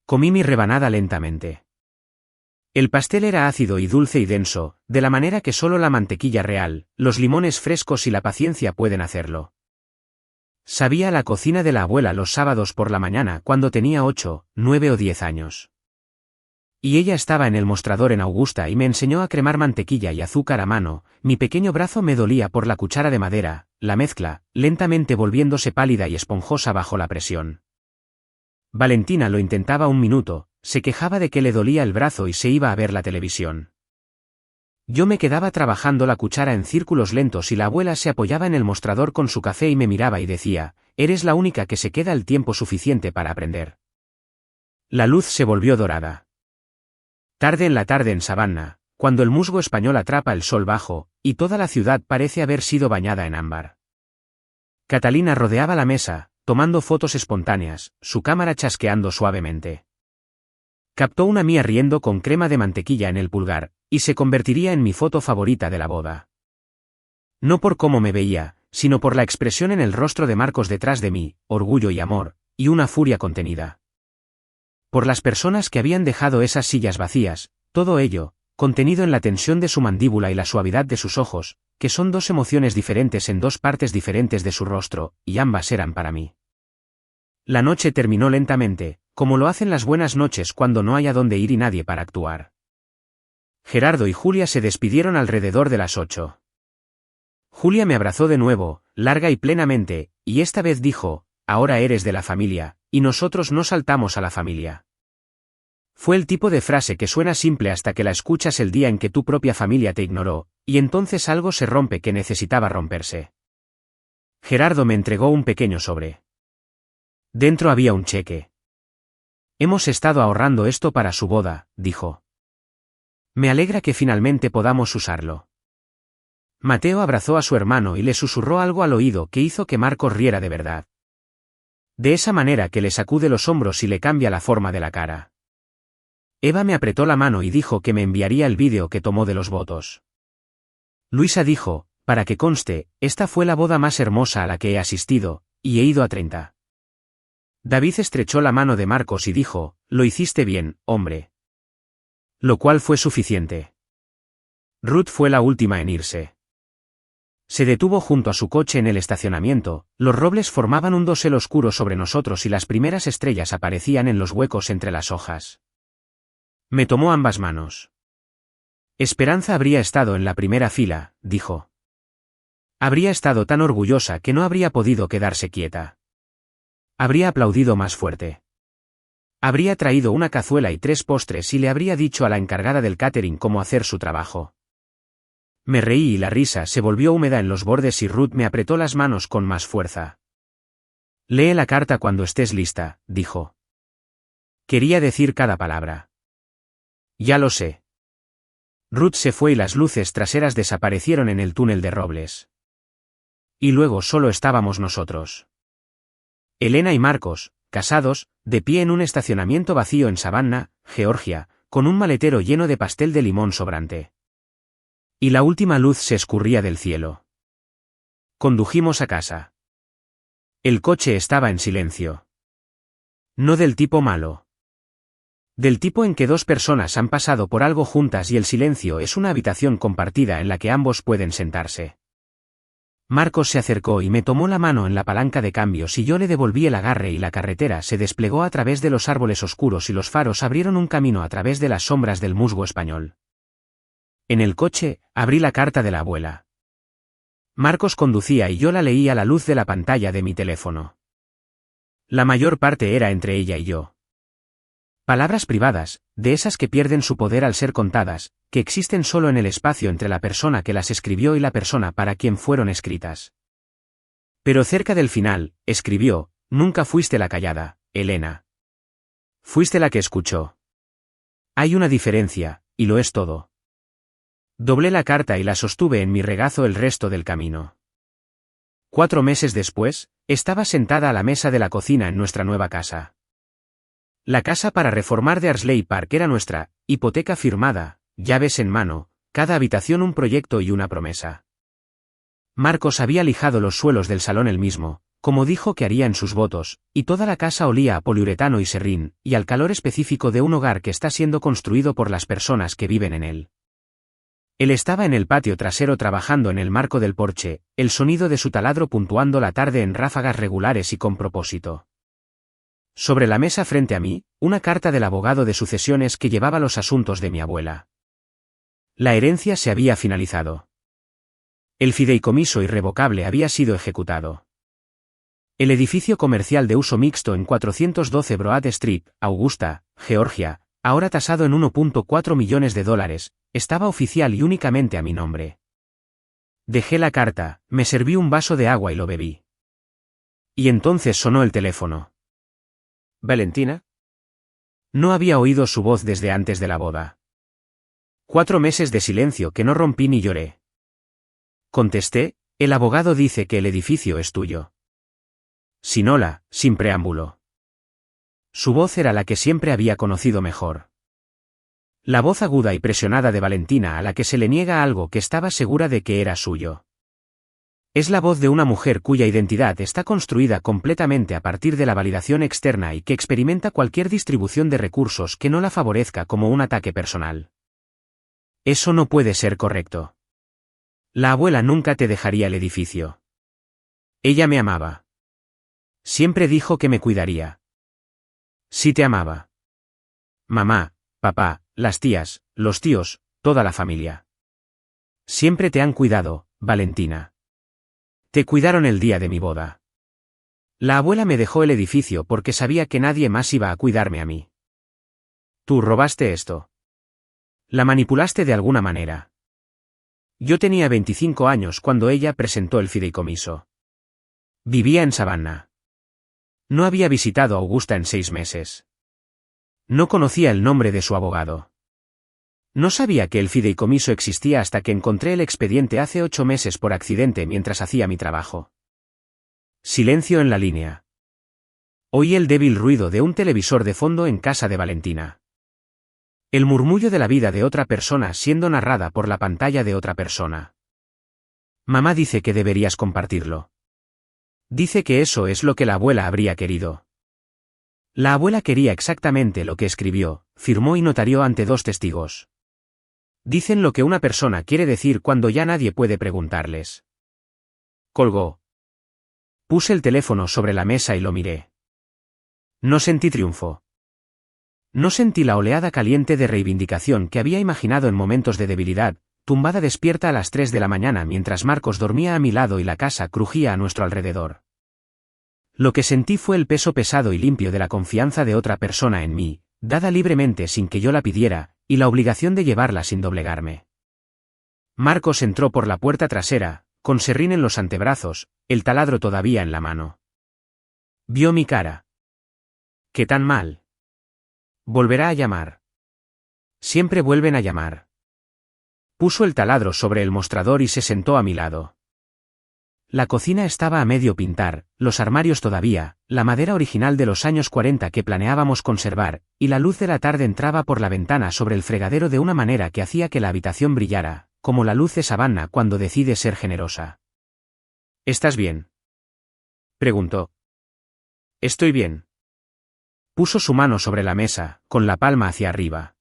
Comí mi rebanada lentamente. El pastel era ácido y dulce y denso, de la manera que solo la mantequilla real, los limones frescos y la paciencia pueden hacerlo. Sabía a la cocina de la abuela los sábados por la mañana cuando tenía 8, 9 o 10 años. Y ella estaba en el mostrador en Augusta y me enseñó a cremar mantequilla y azúcar a mano, mi pequeño brazo me dolía por la cuchara de madera, la mezcla, lentamente volviéndose pálida y esponjosa bajo la presión. Valentina lo intentaba 1 minuto, se quejaba de que le dolía el brazo y se iba a ver la televisión. Yo me quedaba trabajando la cuchara en círculos lentos y la abuela se apoyaba en el mostrador con su café y me miraba y decía, eres la única que se queda el tiempo suficiente para aprender. La luz se volvió dorada. Tarde en la tarde en Savannah, cuando el musgo español atrapa el sol bajo, y toda la ciudad parece haber sido bañada en ámbar. Catalina rodeaba la mesa, tomando fotos espontáneas, su cámara chasqueando suavemente. Captó una mía riendo con crema de mantequilla en el pulgar, y se convertiría en mi foto favorita de la boda. No por cómo me veía, sino por la expresión en el rostro de Marcos detrás de mí, orgullo y amor, y una furia contenida. Por las personas que habían dejado esas sillas vacías, todo ello, contenido en la tensión de su mandíbula y la suavidad de sus ojos, que son 2 emociones diferentes en 2 partes diferentes de su rostro, y ambas eran para mí. La noche terminó lentamente, como lo hacen las buenas noches cuando no hay a dónde ir y nadie para actuar. Gerardo y Julia se despidieron alrededor de las 8. Julia me abrazó de nuevo, larga y plenamente, y esta vez dijo, ahora eres de la familia, y nosotros no saltamos a la familia. Fue el tipo de frase que suena simple hasta que la escuchas el día en que tu propia familia te ignoró, y entonces algo se rompe que necesitaba romperse. Gerardo me entregó un pequeño sobre. Dentro había un cheque. Hemos estado ahorrando esto para su boda, dijo. Me alegra que finalmente podamos usarlo. Mateo abrazó a su hermano y le susurró algo al oído que hizo que Marcos riera de verdad. De esa manera que le sacude los hombros y le cambia la forma de la cara. Eva me apretó la mano y dijo que me enviaría el vídeo que tomó de los votos. Luisa dijo, para que conste, esta fue la boda más hermosa a la que he asistido, y he ido a 30. David estrechó la mano de Marcos y dijo, lo hiciste bien, hombre. Lo cual fue suficiente. Ruth fue la última en irse. Se detuvo junto a su coche en el estacionamiento, los robles formaban un dosel oscuro sobre nosotros y las primeras estrellas aparecían en los huecos entre las hojas. Me tomó ambas manos. Esperanza habría estado en la primera fila, dijo. Habría estado tan orgullosa que no habría podido quedarse quieta. Habría aplaudido más fuerte. Habría traído una cazuela y 3 postres y le habría dicho a la encargada del catering cómo hacer su trabajo. Me reí y la risa se volvió húmeda en los bordes y Ruth me apretó las manos con más fuerza. Lee la carta cuando estés lista, dijo. Quería decir cada palabra. Ya lo sé. Ruth se fue y las luces traseras desaparecieron en el túnel de robles. Y luego solo estábamos nosotros. Elena y Marcos, casados, de pie en un estacionamiento vacío en Savannah, Georgia, con un maletero lleno de pastel de limón sobrante. Y la última luz se escurría del cielo. Condujimos a casa. El coche estaba en silencio. No del tipo malo. Del tipo en que 2 personas han pasado por algo juntas y el silencio es una habitación compartida en la que ambos pueden sentarse. Marcos se acercó y me tomó la mano en la palanca de cambios y yo le devolví el agarre y la carretera se desplegó a través de los árboles oscuros y los faros abrieron un camino a través de las sombras del musgo español. En el coche, abrí la carta de la abuela. Marcos conducía y yo la leí a la luz de la pantalla de mi teléfono. La mayor parte era entre ella y yo. Palabras privadas, de esas que pierden su poder al ser contadas, que existen solo en el espacio entre la persona que las escribió y la persona para quien fueron escritas. Pero cerca del final, escribió, nunca fuiste la callada, Elena. Fuiste la que escuchó. Hay una diferencia, y lo es todo. Doblé la carta y la sostuve en mi regazo el resto del camino. 4 meses después, estaba sentada a la mesa de la cocina en nuestra nueva casa. La casa para reformar de Arsley Park era nuestra, hipoteca firmada, llaves en mano, cada habitación un proyecto y una promesa. Marcos había lijado los suelos del salón él mismo, como dijo que haría en sus votos, y toda la casa olía a poliuretano y serrín, y al calor específico de un hogar que está siendo construido por las personas que viven en él. Él estaba en el patio trasero trabajando en el marco del porche, el sonido de su taladro puntuando la tarde en ráfagas regulares y con propósito. Sobre la mesa frente a mí, una carta del abogado de sucesiones que llevaba los asuntos de mi abuela. La herencia se había finalizado. El fideicomiso irrevocable había sido ejecutado. El edificio comercial de uso mixto en 412 Broad Street, Augusta, Georgia, ahora tasado en $1.4 millones, estaba oficial y únicamente a mi nombre. Dejé la carta, me serví un vaso de agua y lo bebí. Y entonces sonó el teléfono. ¿Valentina? No había oído su voz desde antes de la boda. 4 meses de silencio que no rompí ni lloré. Contesté, el abogado dice que el edificio es tuyo. Sin hola, sin preámbulo. Su voz era la que siempre había conocido mejor. La voz aguda y presionada de Valentina a la que se le niega algo que estaba segura de que era suyo. Es la voz de una mujer cuya identidad está construida completamente a partir de la validación externa y que experimenta cualquier distribución de recursos que no la favorezca como un ataque personal. Eso no puede ser correcto. La abuela nunca te dejaría el edificio. Ella me amaba. Siempre dijo que me cuidaría. Sí te amaba. Mamá, papá, las tías, los tíos, toda la familia. Siempre te han cuidado, Valentina. Te cuidaron el día de mi boda. La abuela me dejó el edificio porque sabía que nadie más iba a cuidarme a mí. Tú robaste esto. La manipulaste de alguna manera. Yo tenía 25 años cuando ella presentó el fideicomiso. Vivía en Savannah. No había visitado a Augusta en 6 meses. No conocía el nombre de su abogado. No sabía que el fideicomiso existía hasta que encontré el expediente hace 8 meses por accidente mientras hacía mi trabajo. Silencio en la línea. Oí el débil ruido de un televisor de fondo en casa de Valentina. El murmullo de la vida de otra persona siendo narrada por la pantalla de otra persona. Mamá dice que deberías compartirlo. Dice que eso es lo que la abuela habría querido. La abuela quería exactamente lo que escribió, firmó y notarió ante 2 testigos. Dicen lo que una persona quiere decir cuando ya nadie puede preguntarles. Colgó. Puse el teléfono sobre la mesa y lo miré. No sentí triunfo. No sentí la oleada caliente de reivindicación que había imaginado en momentos de debilidad, tumbada despierta a las 3 de la mañana mientras Marcos dormía a mi lado y la casa crujía a nuestro alrededor. Lo que sentí fue el peso pesado y limpio de la confianza de otra persona en mí, dada libremente sin que yo la pidiera, y la obligación de llevarla sin doblegarme. Marcos entró por la puerta trasera, con serrín en los antebrazos, el taladro todavía en la mano. Vio mi cara. ¿Qué tan mal? Volverá a llamar. Siempre vuelven a llamar. Puso el taladro sobre el mostrador y se sentó a mi lado. La cocina estaba a medio pintar, los armarios todavía, la madera original de los años 40 que planeábamos conservar, y la luz de la tarde entraba por la ventana sobre el fregadero de una manera que hacía que la habitación brillara, como la luz de Savannah cuando decide ser generosa. ¿Estás bien?, preguntó. Estoy bien. Puso su mano sobre la mesa, con la palma hacia arriba.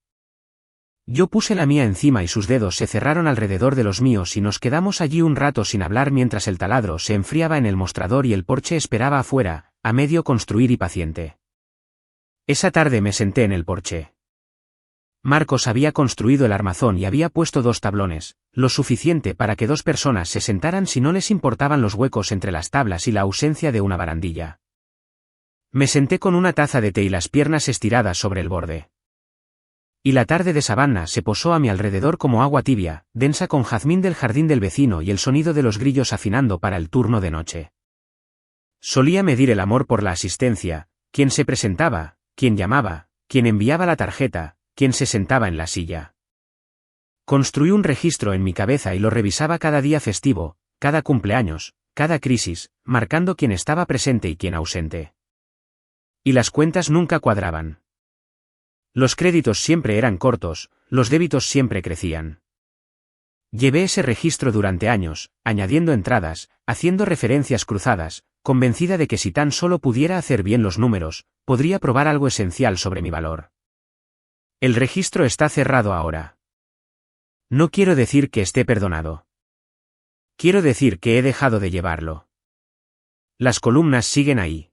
Yo puse la mía encima y sus dedos se cerraron alrededor de los míos y nos quedamos allí un rato sin hablar mientras el taladro se enfriaba en el mostrador y el porche esperaba afuera, a medio construir y paciente. Esa tarde me senté en el porche. Marcos había construido el armazón y había puesto 2 tablones, lo suficiente para que 2 personas se sentaran si no les importaban los huecos entre las tablas y la ausencia de una barandilla. Me senté con una taza de té y las piernas estiradas sobre el borde. Y la tarde de Savannah se posó a mi alrededor como agua tibia, densa con jazmín del jardín del vecino y el sonido de los grillos afinando para el turno de noche. Solía medir el amor por la asistencia, quién se presentaba, quién llamaba, quién enviaba la tarjeta, quién se sentaba en la silla. Construí un registro en mi cabeza y lo revisaba cada día festivo, cada cumpleaños, cada crisis, marcando quién estaba presente y quién ausente. Y las cuentas nunca cuadraban. Los créditos siempre eran cortos, los débitos siempre crecían. Llevé ese registro durante años, añadiendo entradas, haciendo referencias cruzadas, convencida de que si tan solo pudiera hacer bien los números, podría probar algo esencial sobre mi valor. El registro está cerrado ahora. No quiero decir que esté perdonado. Quiero decir que he dejado de llevarlo. Las columnas siguen ahí.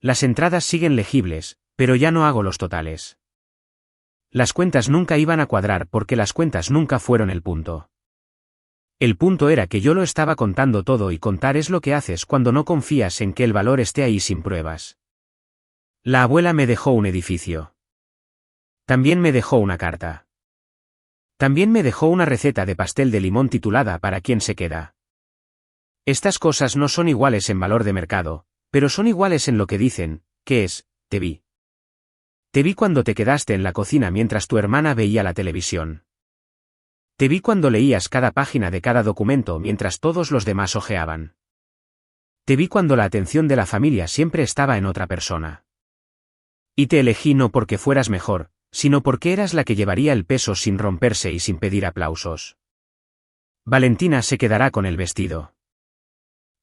Las entradas siguen legibles, pero ya no hago los totales. Las cuentas nunca iban a cuadrar porque las cuentas nunca fueron el punto. El punto era que yo lo estaba contando todo y contar es lo que haces cuando no confías en que el valor esté ahí sin pruebas. La abuela me dejó un edificio. También me dejó una carta. También me dejó una receta de pastel de limón titulada ¿Para quién se queda? Estas cosas no son iguales en valor de mercado, pero son iguales en lo que dicen, que es, te vi. Te vi cuando te quedaste en la cocina mientras tu hermana veía la televisión. Te vi cuando leías cada página de cada documento mientras todos los demás hojeaban. Te vi cuando la atención de la familia siempre estaba en otra persona. Y te elegí no porque fueras mejor, sino porque eras la que llevaría el peso sin romperse y sin pedir aplausos. Valentina se quedará con el vestido.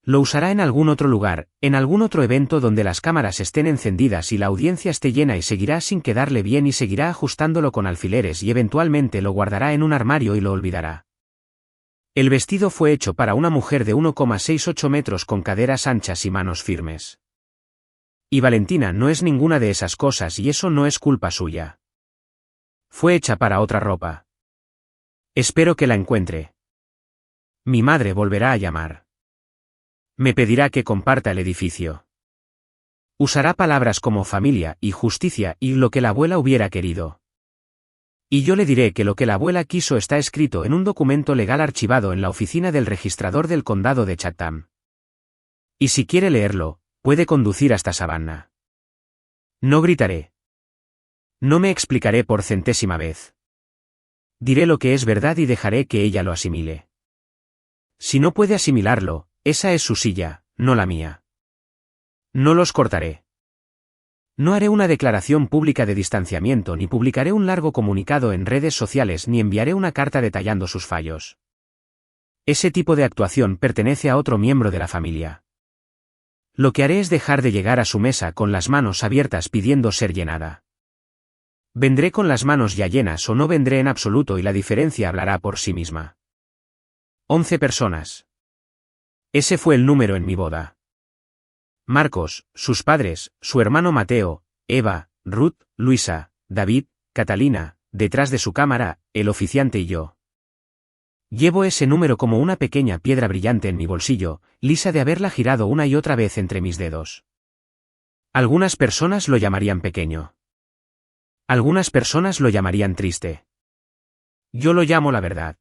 Lo usará en algún otro lugar, en algún otro evento donde las cámaras estén encendidas y la audiencia esté llena y seguirá sin quedarle bien y seguirá ajustándolo con alfileres y eventualmente lo guardará en un armario y lo olvidará. El vestido fue hecho para una mujer de 1,68 metros con caderas anchas y manos firmes. Y Valentina no es ninguna de esas cosas y eso no es culpa suya. Fue hecha para otra ropa. Espero que la encuentre. Mi madre volverá a llamar. Me pedirá que comparta el edificio. Usará palabras como familia y justicia y lo que la abuela hubiera querido. Y yo le diré que lo que la abuela quiso está escrito en un documento legal archivado en la oficina del registrador del condado de Chatham. Y si quiere leerlo, puede conducir hasta Savannah. No gritaré. No me explicaré por 100ª vez. Diré lo que es verdad y dejaré que ella lo asimile. Si no puede asimilarlo, esa es su silla, no la mía. No los cortaré. No haré una declaración pública de distanciamiento ni publicaré un largo comunicado en redes sociales ni enviaré una carta detallando sus fallos. Ese tipo de actuación pertenece a otro miembro de la familia. Lo que haré es dejar de llegar a su mesa con las manos abiertas pidiendo ser llenada. Vendré con las manos ya llenas o no vendré en absoluto y la diferencia hablará por sí misma. 11 personas. Ese fue el número en mi boda. Marcos, sus padres, su hermano Mateo, Eva, Ruth, Luisa, David, Catalina, detrás de su cámara, el oficiante y yo. Llevo ese número como una pequeña piedra brillante en mi bolsillo, lisa de haberla girado una y otra vez entre mis dedos. Algunas personas lo llamarían pequeño. Algunas personas lo llamarían triste. Yo lo llamo la verdad.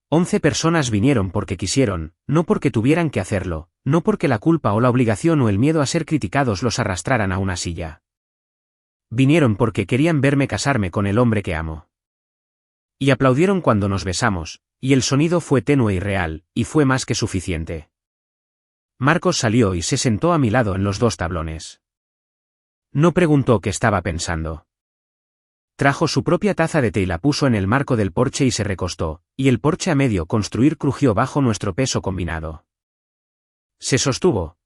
11 personas vinieron porque quisieron, no porque tuvieran que hacerlo, no porque la culpa o la obligación o el miedo a ser criticados los arrastraran a una silla. Vinieron porque querían verme casarme con el hombre que amo. Y aplaudieron cuando nos besamos, y el sonido fue tenue y real, y fue más que suficiente. Marcos salió y se sentó a mi lado en los 2 tablones. No preguntó qué estaba pensando. Trajo su propia taza de té y la puso en el marco del porche y se recostó, y el porche a medio construir crujió bajo nuestro peso combinado. Se sostuvo,